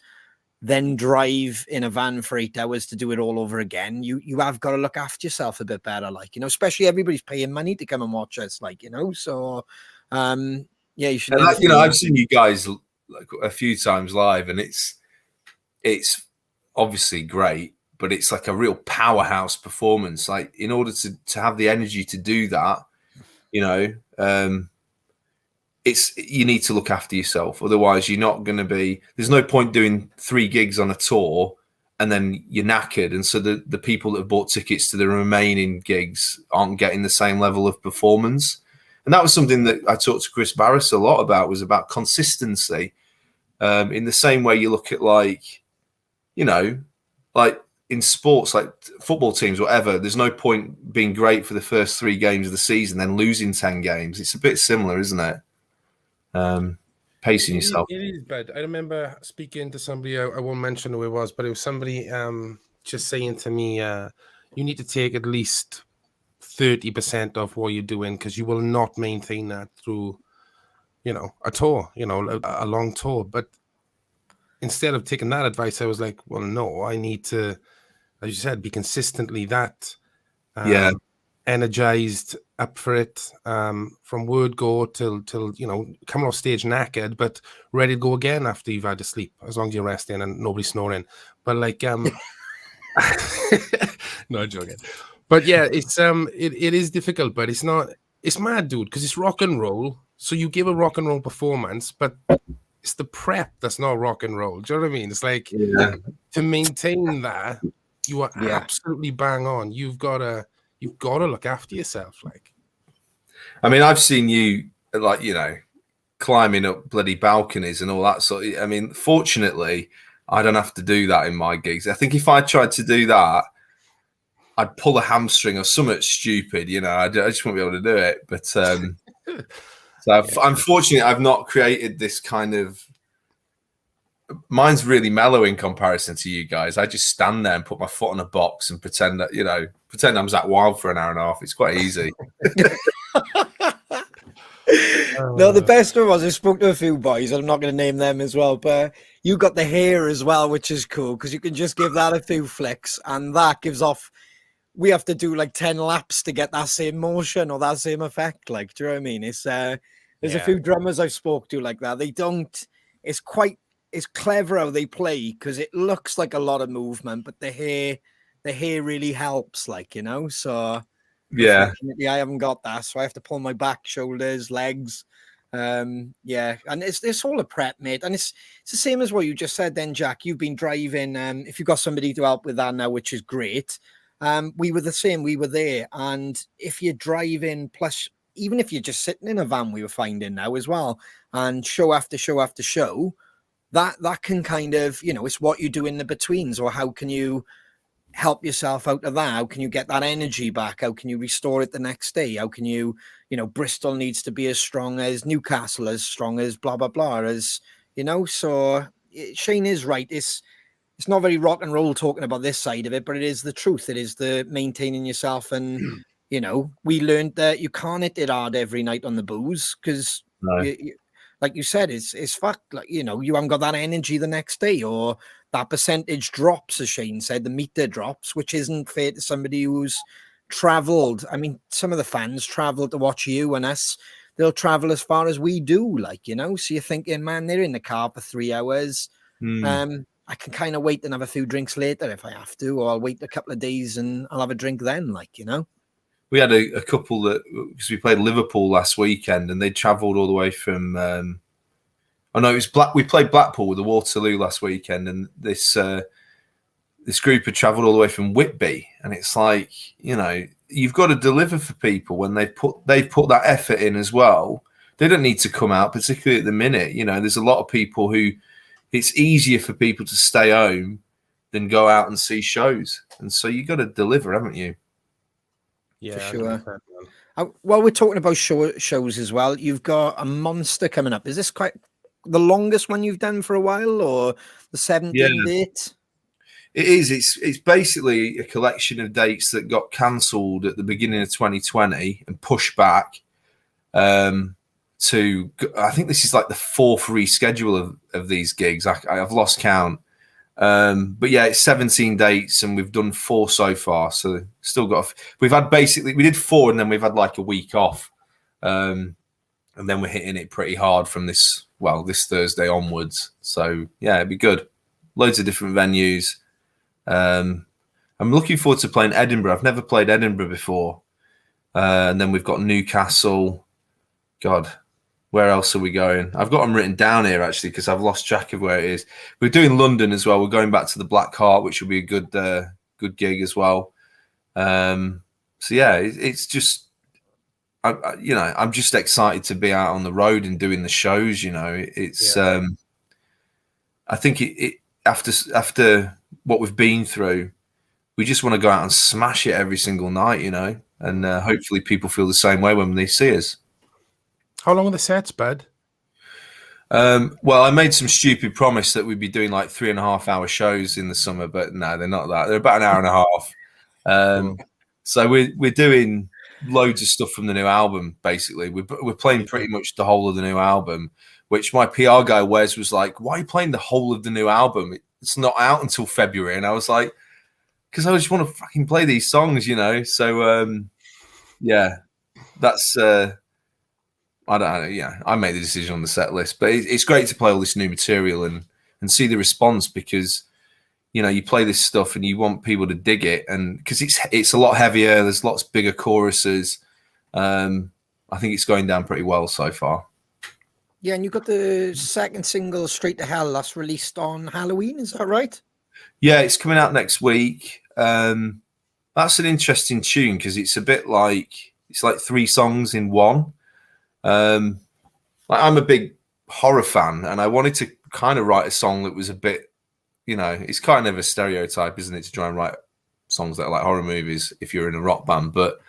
then drive in a van for 8 hours to do it all over again. You have got to look after yourself a bit better, like, you know, especially everybody's paying money to come and watch us, like, you know. So yeah, you should. You know, I've seen you guys like a few times live, and it's obviously great, but it's like a real powerhouse performance. Like, in order to have the energy to do that, you know, you need to look after yourself. Otherwise, you're not going to be. There's no point doing 3 gigs on a tour and then you're knackered, and so the people that have bought tickets to the remaining gigs aren't getting the same level of performance. And that was something that I talked to Chris Barris a lot about, was about consistency. In the same way you look at, like, you know, like in sports, like football teams, whatever, there's no point being great for the first 3 games of the season, then losing 10 games. It's a bit similar, isn't it? Pacing yourself. It is bad. I remember speaking to somebody, I won't mention who it was, but it was somebody just saying to me, you need to take at least 30% of what you're doing, because you will not maintain that through, you know, a tour, you know, a long tour. But instead of taking that advice, I was like, well, no, I need to, as you said, be consistently that energized, up for it, from word go till you know, coming off stage knackered but ready to go again after you've had to sleep, as long as you're resting and nobody's snoring. But like no, joking. But yeah, it's it is difficult, but it's mad, dude, because it's rock and roll. So you give a rock and roll performance, but it's the prep that's not rock and roll. Do you know what I mean? It's like, to maintain that, you are absolutely bang on. You've got to look after yourself. Like, I mean, I've seen you, like, you know, climbing up bloody balconies and all that sort of, I mean, fortunately, I don't have to do that in my gigs. I think if I tried to do that, I'd pull a hamstring or something stupid, you know. I just won't be able to do it. But so unfortunately, I've not created this kind of. Mine's really mellow in comparison to you guys. I just stand there and put my foot on a box and pretend that, you know, I'm Zach Wild for an hour and a half. It's quite easy. No, the best one was, I spoke to a few boys, and I'm not going to name them as well, but you got the hair as well, which is cool, because you can just give that a few flicks and that gives off. We have to do like 10 laps to get that same motion or that same effect. Like, do you know what I mean? It's there's a few drummers I've spoke to like that. They don't. It's clever how they play, because it looks like a lot of movement, but the hair really helps. Like, you know. So unfortunately, I haven't got that, so I have to pull my back, shoulders, legs. And it's all a prep, mate. And it's the same as what you just said then, Jack. You've been driving. If you've got somebody to help with that now, which is great. We were the same. We were there. And if you're driving, plus, even if you're just sitting in a van, we were finding now as well, and show after show after show, that can kind of, you know, it's what you do in the betweens, or how can you help yourself out of that? How can you get that energy back? How can you restore it the next day? How can you, you know, Bristol needs to be as strong as Newcastle, as strong as blah, blah, blah, as, you know. So Shane is right. It's not very rock and roll talking about this side of it, but it is the truth. It is the maintaining yourself. And, you know, we learned that you can't hit it hard every night on the booze, because, like you said, it's fucked. Like, you know, you haven't got that energy the next day, or that percentage drops, as Shane said, the meter drops, which isn't fair to somebody who's traveled. I mean, some of the fans travel to watch you and us. They'll travel as far as we do, like, you know. So you're thinking, man, they're in the car for 3 hours. I can kind of wait and have a few drinks later if I have to, or I'll wait a couple of days and I'll have a drink then, like, you know. We had a couple that, because we played Liverpool last weekend, and they travelled all the way from. We played Blackpool with the Waterloo last weekend, and this group had travelled all the way from Whitby, and it's like, you know, you've got to deliver for people when they've put that effort in as well. They don't need to come out, particularly at the minute. You know, there's a lot of people who. It's easier for people to stay home than go out and see shows. And so you got to deliver, haven't you? Yeah, for sure. 100%, man. While we're talking about shows as well, you've got a monster coming up. Is this quite the longest one you've done for a while, or the 17 date? It is. It's basically a collection of dates that got cancelled at the beginning of 2020 and pushed back to. I think this is like the fourth reschedule of these gigs. I've lost count. But yeah, it's 17 dates and we've done 4 so far. So still got. We did 4 and then we've had like a week off, and then we're hitting it pretty hard from this Thursday onwards. So yeah, it'd be good. Loads of different venues. I'm looking forward to playing Edinburgh. I've never played Edinburgh before. And then we've got Newcastle. God, where else are we going? I've got them written down here actually because I've lost track of where it is. We're doing London as well. We're going back to the Black Heart, which will be a good gig as well. So yeah, it's just, I'm just excited to be out on the road and doing the shows. It's I think it after what we've been through, we just want to go out and smash it every single night, and hopefully people feel the same way when they see us. How long are the sets, bud? Well, I made some stupid promise that we'd be doing like 3.5-hour shows in the summer, but no, they're not that. They're about an hour and a half. So we're doing loads of stuff from the new album. Basically, we're playing pretty much the whole of the new album. Which my PR guy Wes was like, "Why are you playing the whole of the new album? It's not out until February." And I was like, "Because I just want to fucking play these songs, So yeah, that's I don't know. Yeah, I made the decision on the set list, but it's great to play all this new material and see the response because you play this stuff and you want people to dig it, and because it's a lot heavier. There's lots bigger choruses. I think it's going down pretty well so far. Yeah, and you got the second single, Straight to Hell, that's released on Halloween, is that right? Yeah, it's coming out next week. That's an interesting tune because it's a bit like, it's like 3 songs in one. I'm a big horror fan and I wanted to kind of write a song that was a bit, it's kind of a stereotype, isn't it, to try and write songs that are like horror movies if you're in a rock band. But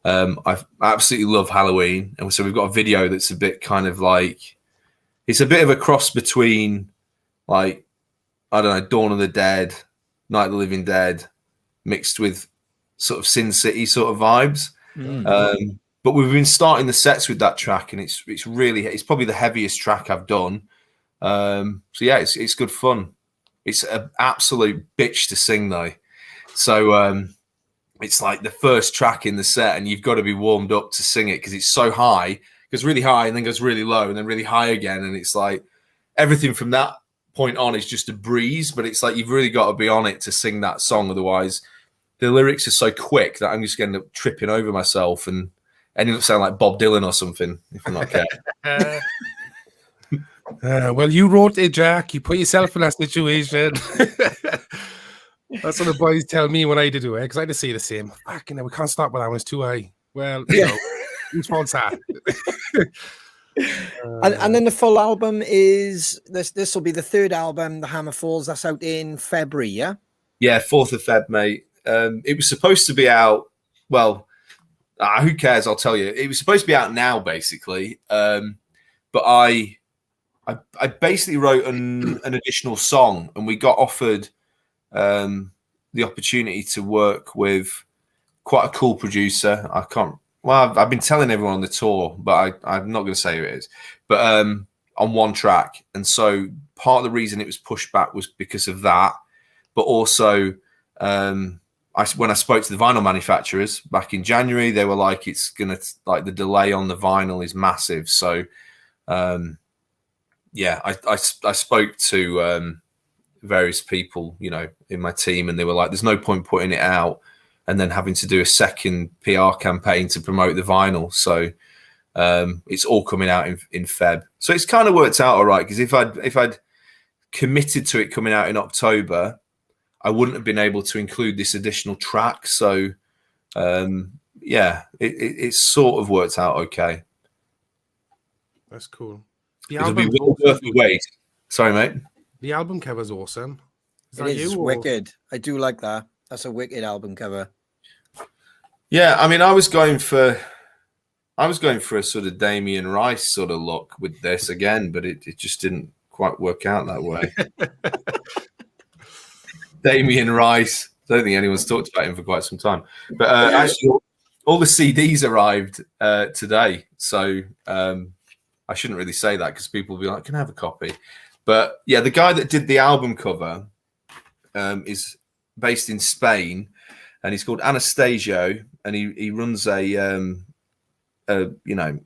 I absolutely love Halloween. And so we've got a video that's a bit kind of like, it's a bit of a cross between, like, I don't know, Dawn of the Dead, Night of the Living Dead, mixed with sort of Sin City sort of vibes. But we've been starting the sets with that track, and it's probably the heaviest track I've done. So yeah, it's good fun. It's an absolute bitch to sing though. So it's like the first track in the set, and you've got to be warmed up to sing it because it's so high. It goes really high and then goes really low and then really high again, and it's like everything from that point on is just a breeze. But it's like you've really got to be on it to sing that song, otherwise the lyrics are so quick that I'm just going to end up tripping over myself and ending up sounding like Bob Dylan or something if I'm not careful. Well, you wrote it, Jack. You put yourself in that situation. That's what the boys tell me when I do it, because I just say the same. Fucking hell, we can't stop when that one's too high. Well, whose fault's that? And then the full album is this will be the 3rd album, The Hammer Falls. That's out in February, yeah? Yeah, 4th of Feb, mate. It was supposed to be out. Well, who cares? I'll tell you. It was supposed to be out now, basically. But I basically wrote an additional song, and we got offered the opportunity to work with quite a cool producer. I've been telling everyone on the tour, but I'm not going to say who it is. But on one track, and so part of the reason it was pushed back was because of that. But also, when I spoke to the vinyl manufacturers back in January, they were like, "It's gonna the delay on the vinyl is massive." So, yeah, I spoke to various people, in my team, and they were like, "There's no point putting it out and then having to do a second PR campaign to promote the vinyl." So it's all coming out in Feb. So it's kind of worked out all right, because if I'd committed to it coming out in October, I wouldn't have been able to include this additional track. So yeah, it sort of worked out okay. That's cool. It'll be well worth the wait. Sorry, mate. The album cover's awesome. It is wicked. I do like that. That's a wicked album cover. Yeah, I mean, I was going for a sort of Damien Rice sort of look with this again, but it just didn't quite work out that way. Damien Rice. I don't think anyone's talked about him for quite some time. But actually, all the CDs arrived today. So I shouldn't really say that because people will be like, can I have a copy? But yeah, the guy that did the album cover is based in Spain, and he's called Anastasio, and he runs a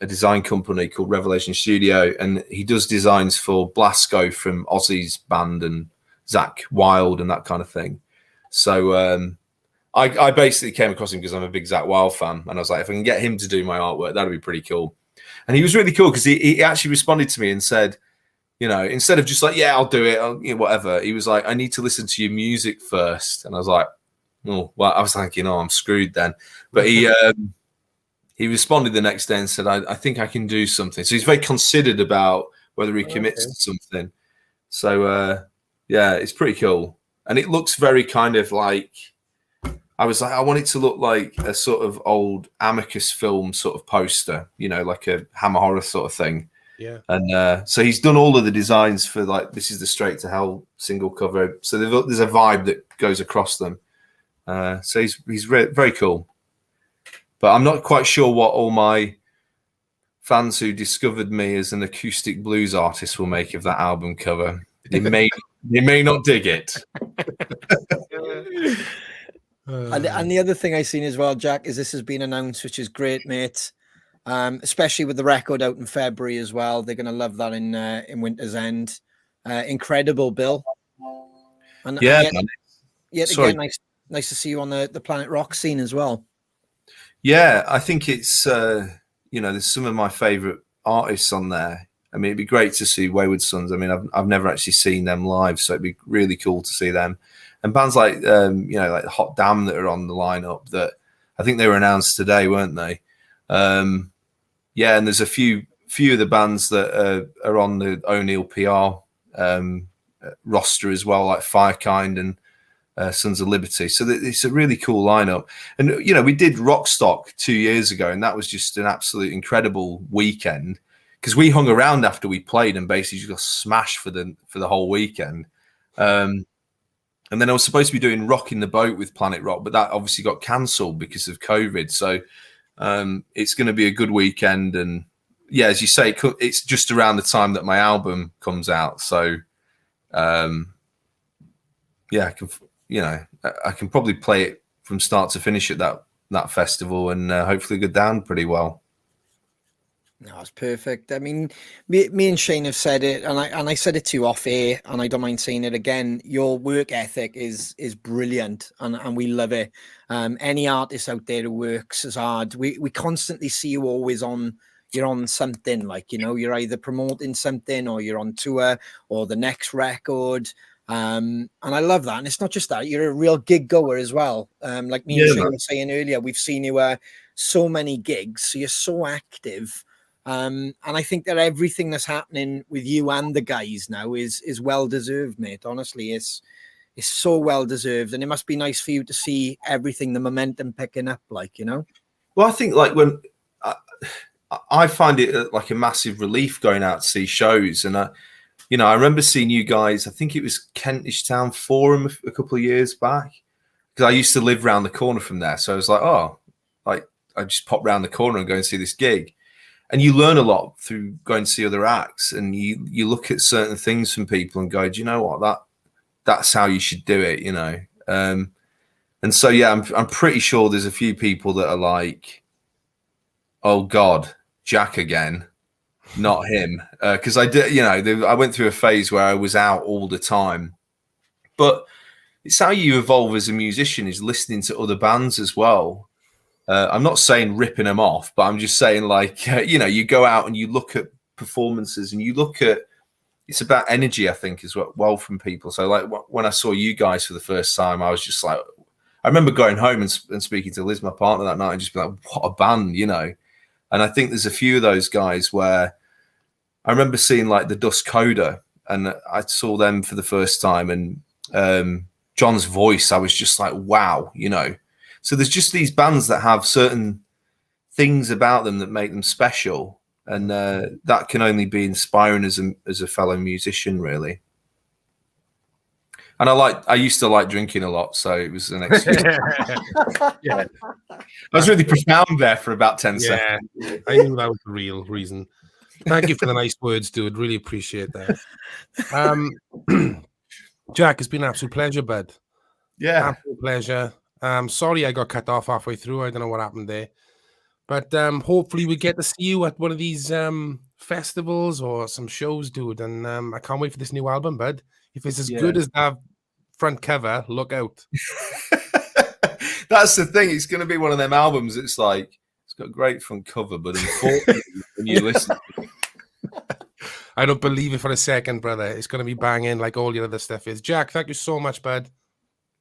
design company called Revelation Studio, and he does designs for Blasco from Ozzy's band and Zach Wilde and that kind of thing. So I basically came across him because I'm a big Zach Wilde fan, and I was like, if I can get him to do my artwork, that'd be pretty cool. And he was really cool because he actually responded to me and said, you know, instead of just like, yeah, I'll do it, whatever, he was like, I need to listen to your music first. And I was like, oh, well, I was thinking, I'm screwed then. But he responded the next day and said, I think I can do something. So he's very considered about whether he commits to something. So, yeah, it's pretty cool. And it looks very kind of like, I was like, I want it to look like a sort of old Amicus film sort of poster, you know, like a Hammer Horror sort of thing. Yeah. And so he's done all of the designs for like, this is the Straight to Hell single cover. So there's a vibe that goes across them. So he's very cool. But I'm not quite sure what all my fans who discovered me as an acoustic blues artist will make of that album cover. They may not dig it. And the other thing I've seen as well, Jack, is this has been announced, which is great, mate. Especially with the record out in February as well. They're going to love that in Winter's End. Incredible, Bill. And yeah, yet again, nice to see you on the Planet Rock scene as well. Yeah, I think it's there's some of my favorite artists on there. I mean, it'd be great to see Wayward Sons. I mean, I've never actually seen them live, so it'd be really cool to see them. And bands like like Hot Damn that are on the lineup that I think they were announced today, weren't they? Yeah, and there's a few of the bands that are on the O'Neill PR roster as well, like Firekind and Sons of Liberty. So it's a really cool lineup. And we did Rockstock 2 years ago, and that was just an absolute incredible weekend because we hung around after we played and basically just got smashed for the whole weekend. And then I was supposed to be doing Rock in the Boat with Planet Rock, but that obviously got cancelled because of COVID. So it's going to be a good weekend. And yeah, as you say, it's just around the time that my album comes out. So yeah, I can probably play it from start to finish at that festival and hopefully go down pretty well. No, it's perfect. I mean, me and Shane have said it, and I said it to you off air, and I don't mind saying it again. Your work ethic is brilliant, and we love it. Any artist out there who works as hard, we constantly see you always on. You're on something, like you're either promoting something, or you're on tour, or the next record. And I love that. And it's not just that, you're a real gig goer as well. Like me and Shane were saying earlier, we've seen you so many gigs, so you're so active. And I think that everything that's happening with you and the guys now is well deserved, mate. Honestly, it's so well deserved, and it must be nice for you to see everything, the momentum picking up, Well, I think like when I find it like a massive relief going out to see shows, and I remember seeing you guys. I think it was Kentish Town Forum a couple of years back, because I used to live around the corner from there, so I was like, I just pop round the corner and go and see this gig. And you learn a lot through going to see other acts, and you look at certain things from people and go, do you know what, that's how you should do it, And so yeah, I'm pretty sure there's a few people that are like, oh God, Jack again, not him, because I did, I went through a phase where I was out all the time, but it's how you evolve as a musician is listening to other bands as well. I'm not saying ripping them off, but I'm just saying like, you go out and you look at performances and you look at, it's about energy, I think, as well from people. So like when I saw you guys for the first time, I was just like, I remember going home and speaking to Liz, my partner, that night, and just be like, what a band, And I think there's a few of those guys where I remember seeing like the Dust Coda, and I saw them for the first time, and John's voice, I was just like, wow, So there's just these bands that have certain things about them that make them special, and that can only be inspiring as a fellow musician, really. And I used to like drinking a lot, so it was an excuse. Yeah, I was really profound there for about 10 seconds. I knew that was the real reason. Thank you for the nice words, dude. Really appreciate that. Jack, it's been an absolute pleasure, bud. Yeah, absolute pleasure. Sorry I got cut off halfway through. I don't know what happened there. But hopefully we get to see you at one of these festivals or some shows, dude. And I can't wait for this new album, bud. If it's as good as that front cover, look out. That's the thing. It's going to be one of them albums. It's like, it's got a great front cover, but unfortunately, when you listen to it, I don't believe it for a second, brother. It's going to be banging like all your other stuff is. Jack, thank you so much, bud.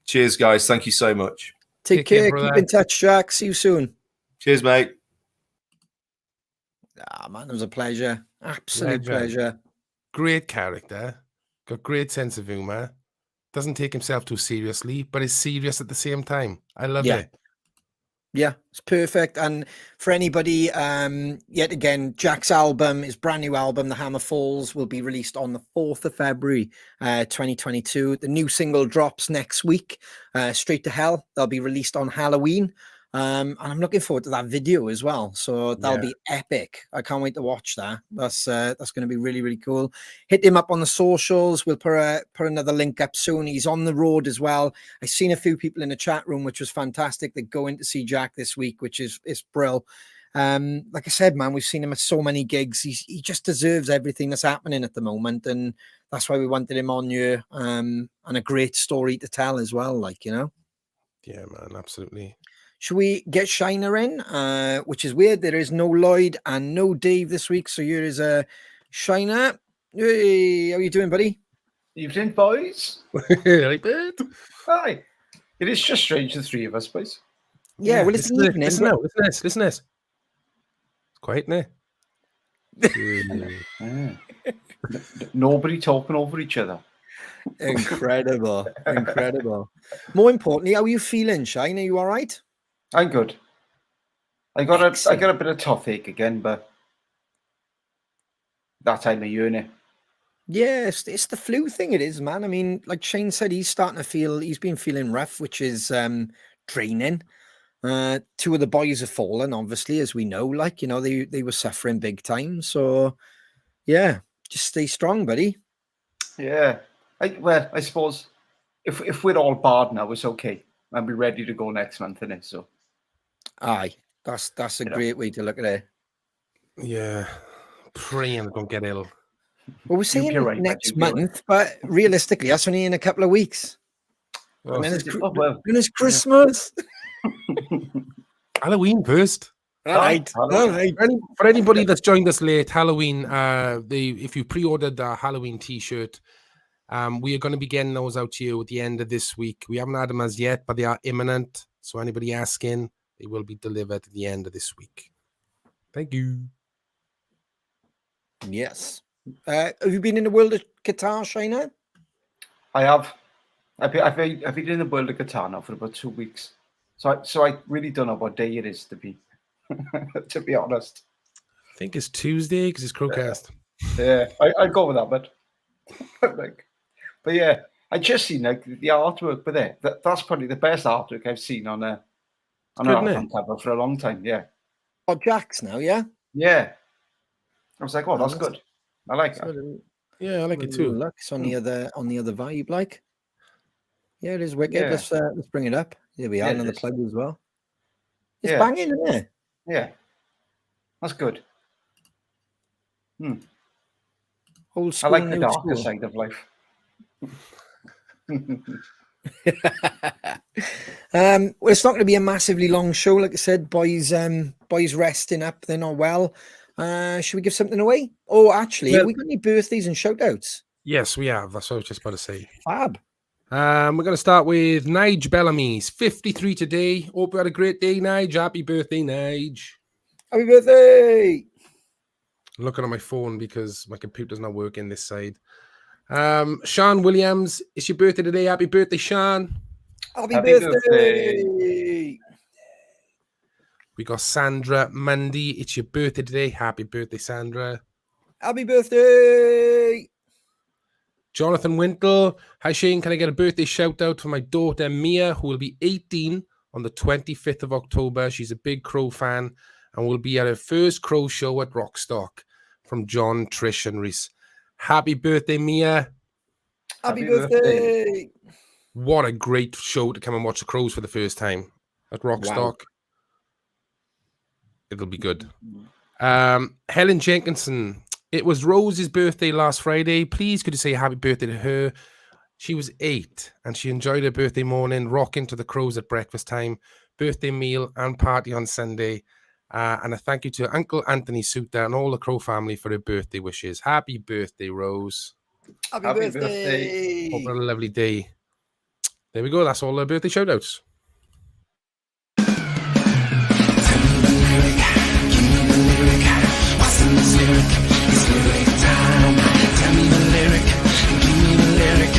Cheers, guys. Thank you so much. Take care. Keep in touch, Jack. See you soon. Cheers, mate. Man, it was a pleasure. Absolute pleasure. Great character. Got great sense of humor. Doesn't take himself too seriously, but is serious at the same time. I love it. Yeah, it's perfect. And for anybody, yet again, Jack's album, his brand new album, The Hammer Falls, will be released on the 4th of February, 2022. The new single drops next week, Straight to Hell. They'll be released on Halloween. And I'm looking forward to that video as well. So that'll be epic. I can't wait to watch that. That's going to be really, really cool. Hit him up on the socials. We'll put another link up soon. He's on the road as well. I've seen a few people in the chat room, which was fantastic. They're going to see Jack this week, which is brill. Like I said, man, we've seen him at so many gigs. He just deserves everything that's happening at the moment. And that's why we wanted him on here. And a great story to tell as well, like, you know? Yeah, man, absolutely. Should we get Shiner in? Which is weird. There is no Lloyd and no Dave this week. So here is Shiner. Hey, how are you doing, buddy? Evening, boys. Hi, bud. Hi. It is just strange, the three of us, boys. Yeah, well, it's evening. Listen to this. It's quiet now. Nobody talking over each other. Incredible. More importantly, how are you feeling, Shine? Are you all right? I'm good. I got a bit of toothache again, but that time of year, innit? Yeah, it's the flu thing. It is, man. I mean, like Shane said, he's been feeling rough, which is draining. Two of the boys have fallen, obviously, as we know. Like, you know, they were suffering big time. So, yeah, just stay strong, buddy. Yeah. I suppose if we're all barred now, it's okay. I'll be ready to go next month, innit? So. Aye, that's a great way to look at it. Yeah, praying I don't get ill. Well, we're saying next month, but realistically, that's only in a couple of weeks. Well, and then it's Christmas. Halloween first. All right. For anybody that's joined us late, Halloween, if you pre-ordered the Halloween T-shirt, we are going to be getting those out to you at the end of this week. We haven't had them as yet, but they are imminent. So anybody asking, they will be delivered at the end of this week. Thank you. Yes. Have you been in the world of guitar, Shiner? I have. I've been in the world of guitar now for about 2 weeks. So I really don't know what day it is to be honest. I think it's Tuesday because it's CrowCast. Yeah, I go with that, but yeah, I just seen like the artwork, but that's probably the best artwork I've seen on an album cover for a long time. Yeah. Oh, Jack's now, yeah. Yeah. I was like, oh, that's good. I like it. Yeah, I like it too. Look, it's on the other vibe, like. Yeah, it is wicked. Yeah. Let's bring it up. Here we are, another plug as well. It's banging, isn't it? Yeah, that's good. Old school, I like the darker side of life. Well, it's not going to be a massively long show, like I said. Boys resting up. They're not well. Should we give something away? Oh, actually, have we got any birthdays and shout outs? Yes, we have. That's what I was just about to say. Fab. We're going to start with Nige Bellamy. He's 53 today. Hope you had a great day, Nige. Happy birthday, Nige. Happy birthday. I'm looking at my phone because my computer's not working this side. Sean Williams, it's your birthday today. Happy birthday, Sean. Happy birthday. We got Sandra Mundy. It's your birthday today. Happy birthday, Sandra. Happy birthday! Jonathan Wintle. Hi, Shane. Can I get a birthday shout out for my daughter, Mia, who will be 18 on the 25th of October. She's a big Crow fan and will be at her first Crow show at Rockstock. From John, Trish, and Reese. Happy birthday, Mia. Happy birthday! What a great show to come and watch the Crows for the first time at Rockstock. Wow. It'll be good. Helen Jenkinson. It was Rose's birthday last Friday. Please could you say happy birthday to her? She was 8 and she enjoyed her birthday morning, rocking to the Crows at breakfast time, birthday meal and party on Sunday. And a thank you to Uncle Anthony Suter and all the Crow family for their birthday wishes. Happy birthday, Rose. Happy birthday. Hope you had a lovely day. There we go. That's all the birthday shout-outs. Tell me the lyric, give me the lyric.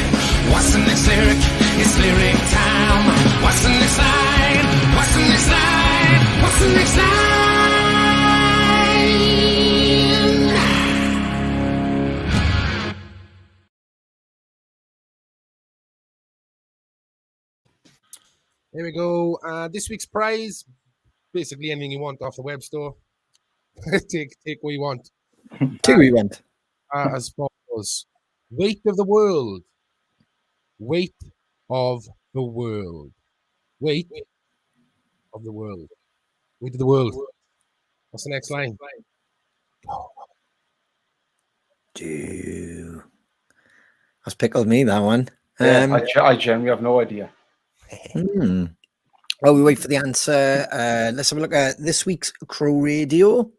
What's the next lyric? It's lyric time. What's the next line? What's the next line? What's the next line? There we go. This week's prize, basically anything you want off the web store. take what you want. Take what you want. As follows. Weight of the world. Weight of the world. Weight of the world. Weight of the world. What's the next line? Dude. That's pickled me, that one. Yeah, I generally have no idea. While we wait for the answer, let's have a look at this week's Crow Radio.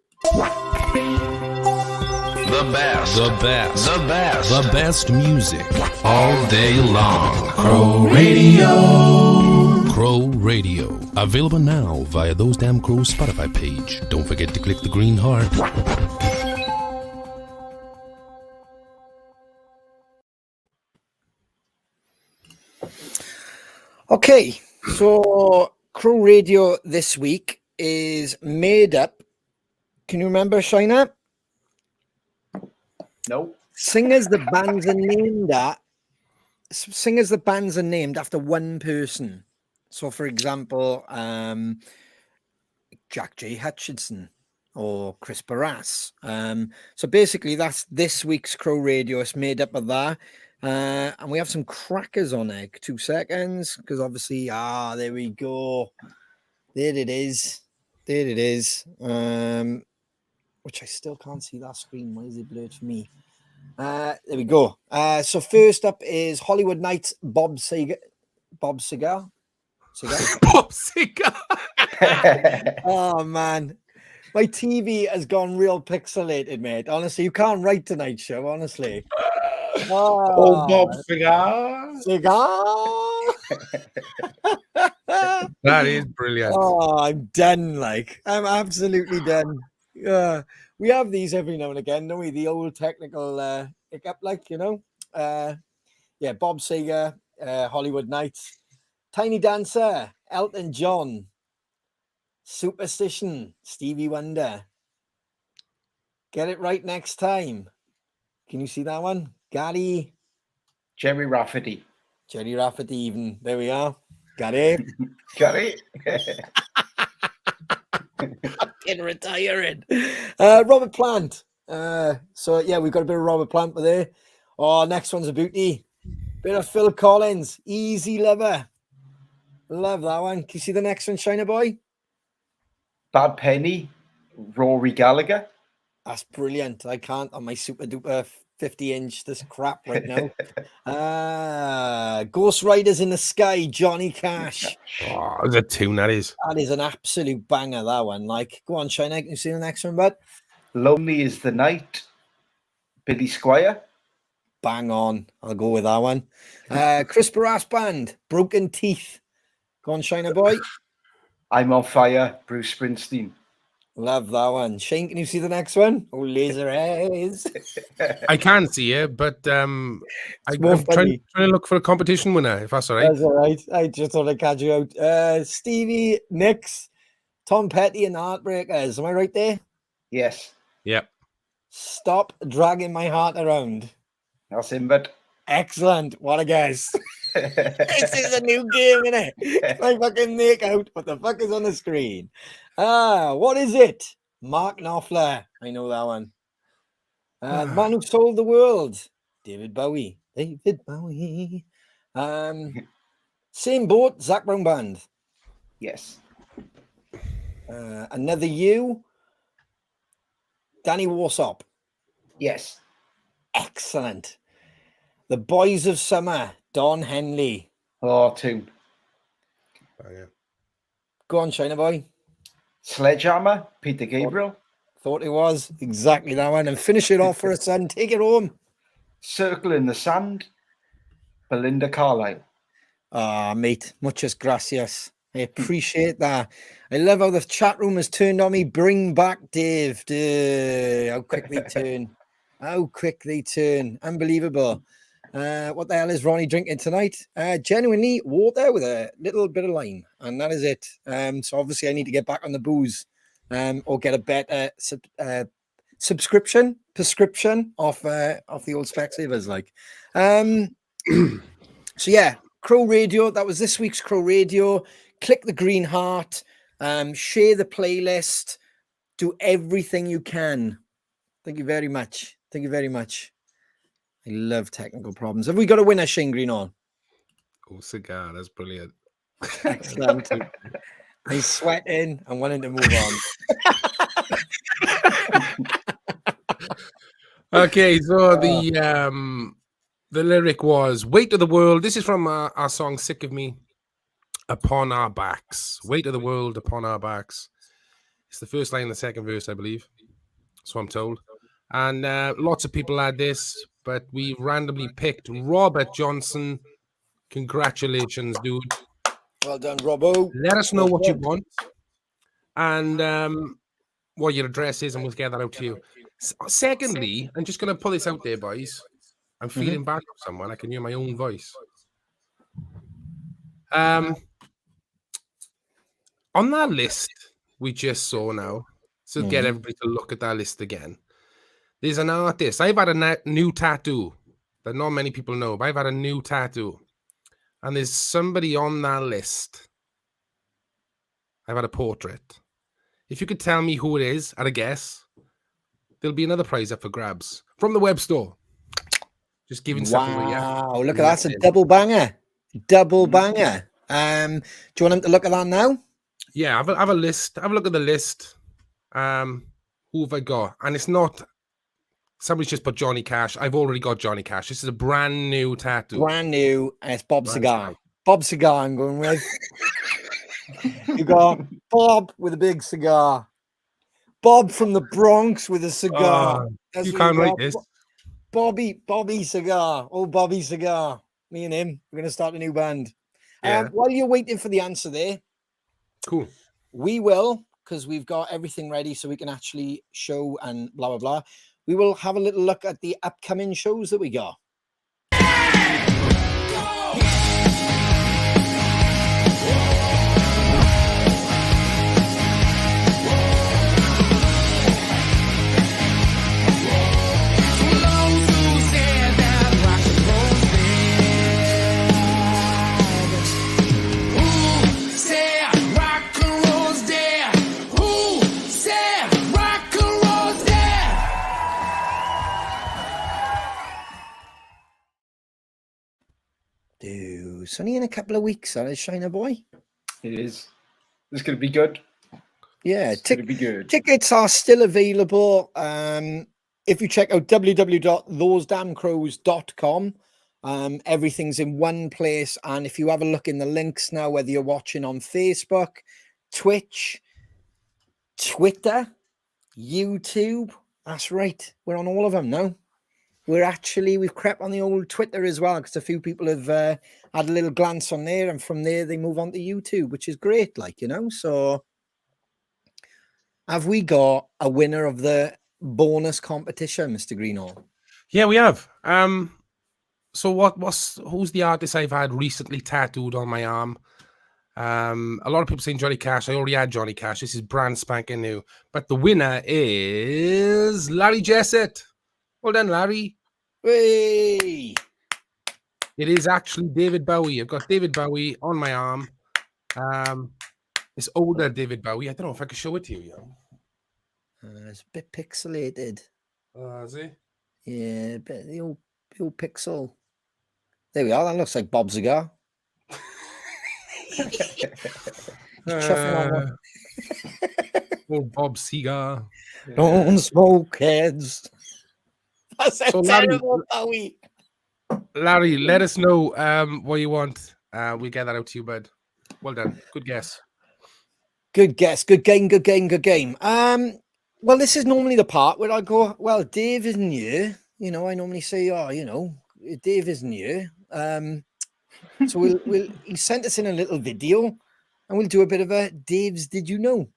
The best music all day long. Crow Radio. Crow Radio. Available now via Those Damn Crows Spotify page. Don't forget to click the green heart. Okay, so Crow Radio this week is made up. Can you remember, Shiner? No. Singers the bands are named after one person. So, for example, Jack J Hutchinson or Chris Barras. So basically, that's this week's Crow Radio. It's made up of that. And we have some crackers on it. 2 seconds, because obviously, there we go. There it is. Which I still can't see that screen. Why is it blurred for me? There we go. So first up is Hollywood Nights, Bob Seger. Bob Seger. Oh man, my TV has gone real pixelated, mate. Honestly, you can't write tonight's show. Honestly. Oh, Bob Seger. That is brilliant. Oh, I'm done. I'm absolutely done. We have these every now and again, don't we? The old technical hiccup, Yeah, Bob Seger, Hollywood Nights, Tiny Dancer, Elton John, Superstition, Stevie Wonder. Get it right next time. Can you see that one? Gary. Jerry Rafferty. Even. There we are. Got it. In retiring. Robert Plant. So yeah, we've got a bit of Robert Plant there. Oh, next one's a beauty. Bit of Phil Collins, Easy Lover. Love that one. Can you see the next one, Shiner Boy? Bad Penny, Rory Gallagher. That's brilliant. I can't on my super duper 50-inch this crap right now. Ghost Riders in the Sky, Johnny Cash. Oh, that's a tune, that is. That is an absolute banger, that one. Go on, Shiner. Can you see the next one, bud? Lonely is the Night, Billy Squire. Bang on. I'll go with that one. Chris Barras Band, Broken Teeth. Go on, Shiner Boy. I'm on Fire, Bruce Springsteen. Love that one. Shane, can you see the next one? Oh, Laser Eyes. I can't see it, but I'm trying to look for a competition winner, if that's all right. That's all right. I just thought I'd catch you out. Stevie Nicks, Tom Petty and the Heartbreakers. Am I right there? Yes, Yep. Stop dragging my heart around. that's him, but Excellent. What a guess. This is a new game, innit? Can I fucking make out what the fuck is on the screen? What is it? Mark Knopfler. I know that one. The man who sold the world. David Bowie. David Bowie. Same boat, Zac Brown Band. yes, Another You. Danny Warsop. yes, Excellent. The Boys of Summer. Don Henley. oh, tune. Oh, yeah. Go on, China Boy. Sledgehammer, Peter Gabriel. Thought it was exactly that one. And finish it off for us, son. Take it home. Circle in the Sand, Belinda Carlisle. Ah, mate, muchas gracias. I appreciate that. I love how the chat room has turned on me. Bring back Dave. Duh, how quick they turn. How quick they turn. Unbelievable. What the hell is Ronnie drinking tonight? Genuinely water with a little bit of lime. And that is it. So obviously I need to get back on the booze or get a better prescription off the old Specsavers. Like, so yeah, Crow Radio. That was this week's Crow Radio. Click the green heart, share the playlist, do everything you can. Thank you very much. Thank you very much. I love technical problems. Have we got a winner, Shane Green on? Oh, cigar. That's brilliant. Excellent. He's sweating and wanting to move on. Okay, so the lyric was "Weight of the World." This is from our song "Sick of Me." Upon our backs, weight of the world upon our backs. It's the first line in the second verse, I believe. So I'm told. And lots of people had this, but we randomly picked Robert Johnson. Congratulations, dude. Well done, Robbo. Let us know what you want and what your address is, and we'll get that out to you. Secondly, I'm just going to pull this out there, boys. I'm feeling bad for someone. I can hear my own voice. On that list we just saw now, so get everybody to look at that list again. There's an artist. I've had a new tattoo that not many people know, but I've had a new tattoo. And there's somebody on that list. I've had a portrait. If you could tell me who it is at a guess, there'll be another prize up for grabs from the web store. Just giving something away. Wow, look at that. That's a double banger. Double banger. Do you want him to look at that now? Yeah, have a list. Have a look at the list. Who have I got? And it's not... Somebody's just put Johnny Cash. I've already got Johnny Cash. This is a brand new tattoo. Brand new. And it's Bob Cigar. Bob Cigar I'm going with. You got Bob with a big cigar. Bob from the Bronx with a cigar. You can't write this. Bobby Cigar. Oh, Bobby Cigar. Me and him. We're going to start a new band. Yeah. While you're waiting for the answer there. Cool. We will, because we've got everything ready so we can actually show and blah, blah, blah. We will have a little look at the upcoming shows that we got. It's only in a couple of weeks, that is, Shiner Boy. It is. It's going to be good. Yeah, It's going to be good. Tickets are still available. If you check out www.thosedamncrows.com, everything's in one place. And if you have a look in the links now, whether you're watching on Facebook, Twitch, Twitter, YouTube, that's right. We're on all of them now. We've crept on the old Twitter as well, because a few people have had a little glance on there, and from there they move on to YouTube, which is great, so have we got a winner of the bonus competition, Mr. Greenall? Yeah, we have. So who's the artist I've had recently tattooed on my arm? A lot of people saying Johnny Cash. I already had Johnny Cash. This is brand spanking new. But the winner is Larry Jessett. Well done, Larry. Hey! It is actually David Bowie. I've got David Bowie on my arm. It's older David Bowie. I don't know if I can show it to you. It's a bit pixelated. Is it? Yeah, but the old pixel. There we are. That looks like Bob Cigar. Old Bob Seger. Don't smoke heads. That's a So, terrible Bowie. Larry, let us know what you want. We'll get that out to you, bud. Well done. Good guess. Good guess. Good game. Good game. Good game. Well, this is normally the part where I go, well, Dave isn't here. You know, I normally say, oh, you know, Dave isn't here. So he sent us in a little video and we'll do a bit of a Dave's Did You Know?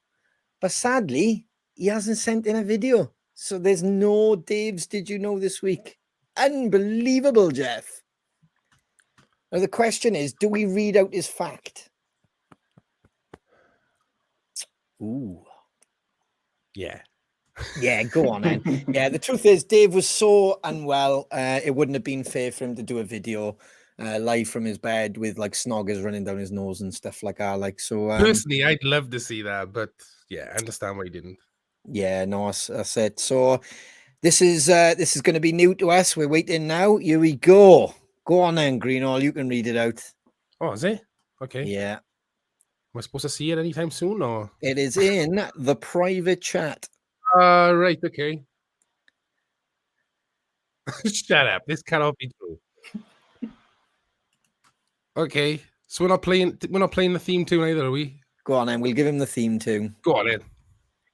But sadly, he hasn't sent in a video. So there's no Dave's Did You Know this week. Unbelievable, Jeff. Now the question is, do we read out his fact? Ooh. Yeah. Yeah, go on then. Yeah, the truth is Dave was so unwell, it wouldn't have been fair for him to do a video live from his bed with like snoggers running down his nose and stuff like that. Like, so Personally, I'd love to see that, but yeah, I understand why he didn't. Yeah, no, that's it. So this is going to be new to us. We're waiting now. Here we go. Go on then, Greenall. You can read it out. Oh, is it? Okay. Yeah. Am I supposed to see it anytime soon, or? It is in the private chat. Right, okay. Shut up. This cannot be true. Okay. So we're not playing the theme tune either, are we? Go on then. We'll give him the theme tune. Go on then.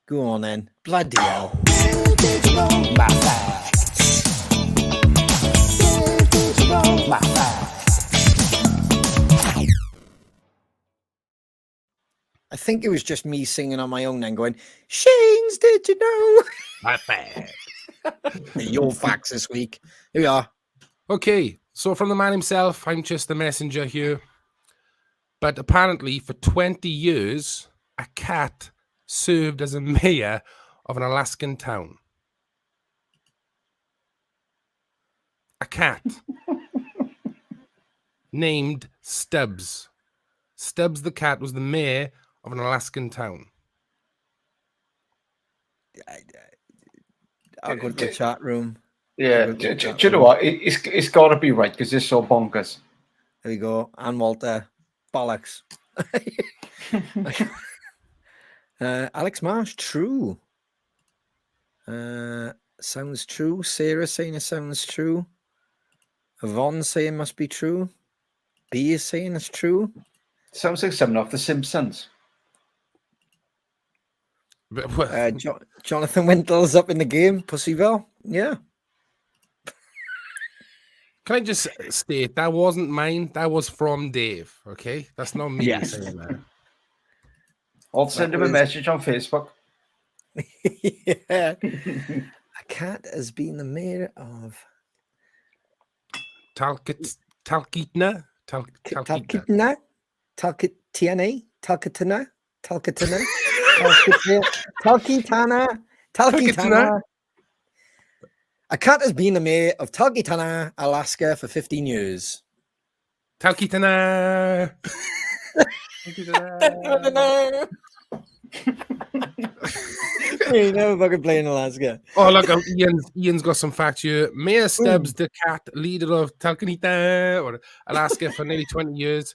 Go on then. Bloody hell. I think it was just me singing on my own and going, Shane's Did You Know? My bad. Your facts this week. Here we are. Okay, so from the man himself, I'm just the messenger here. But apparently, for 20 years, a cat served as a mayor of an Alaskan town. A cat named Stubbs. Stubbs the cat was the mayor of an Alaskan town. I'll go to the chat room. Yeah, do you know what? It's got to be right because it's so bonkers. There we go. And Walter. Bollocks. Alex Marsh, true. Sounds true. Sarah saying it sounds true. Yvonne saying must be true. B is saying it's true. Sounds like something off The Simpsons. Jonathan Wintle's up in the game. Pussyville. Yeah. Can I just state that wasn't mine? That was from Dave. Okay, that's not me saying that. I'll send him a message on Facebook. Yeah. A cat has been the mayor of Talkeetna. Talkeetna. A cat has been the mayor of Talkeetna, Alaska for 15 years. Talkeetna. You never fucking play in Alaska. Oh, look, Ian's got some facts here. Mayor Stubbs the cat, leader of Talkeetna, or Alaska, for nearly 20 years.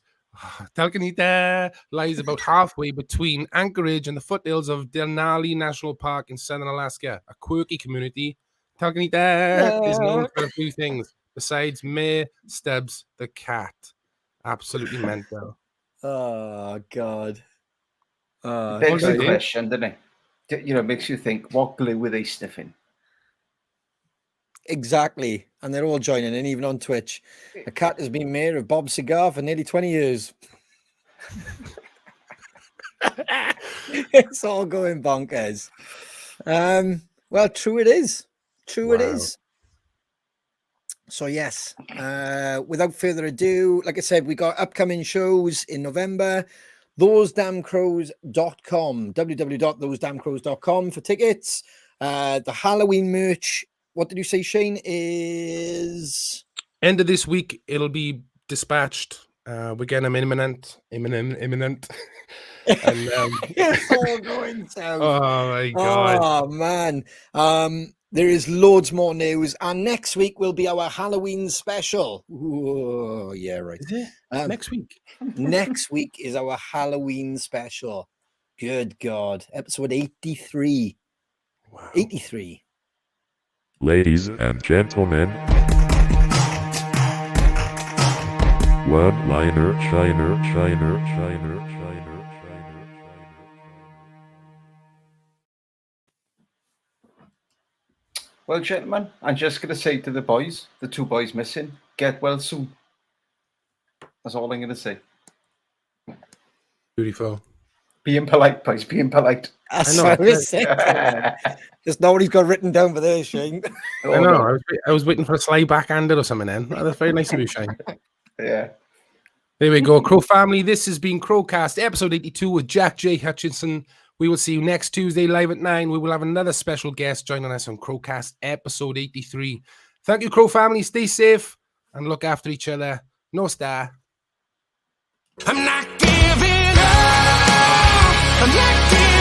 Talkeetna lies about halfway between Anchorage and the foothills of Denali National Park in southern Alaska, a quirky community. Talkeetna is known for a few things besides Mayor Stubbs the cat. Absolutely mental. Oh, God. Begs the question, doesn't it? You know, makes you think, what glue were they sniffing? Exactly. And they're all joining in, even on Twitch. A cat has been mayor of Bob Cigar for nearly 20 years. It's all going bonkers. Well, true it is. True it is. So, yes, without further ado, like I said, we got upcoming shows in November. thosedamncrows.com, www.thosedamncrows.com for tickets. The Halloween merch, what did you say, Shane, is... End of this week, it'll be dispatched. We're getting them imminent. And, It's all going south. oh my God. Oh, man. There is loads more news. And next week will be our Halloween special. Ooh, yeah, right. Is it? Next week? Next week is our Halloween special. Good God. Episode 83. Wow. 83. Ladies and gentlemen, one-liner shiner. Well, gentlemen, I'm just going to say to the boys, the two boys missing, get well soon. That's all I'm going to say. Beautiful. Being polite, boys, being polite. That's I know, what I was saying. There's nobody's got written down for there, Shane. Oh, I know. no. I was waiting for a sly backhanded or something then. Oh, that's very nice of you, Shane. Yeah. There we go. Crow family, this has been CrowCast, episode 82 with Jack J Hutchinson. We will see you next Tuesday live at 9. We will have another special guest joining us on CrowCast episode 83. Thank you, Crow family. Stay safe and look after each other. No star. I'm not giving up. I'm not giving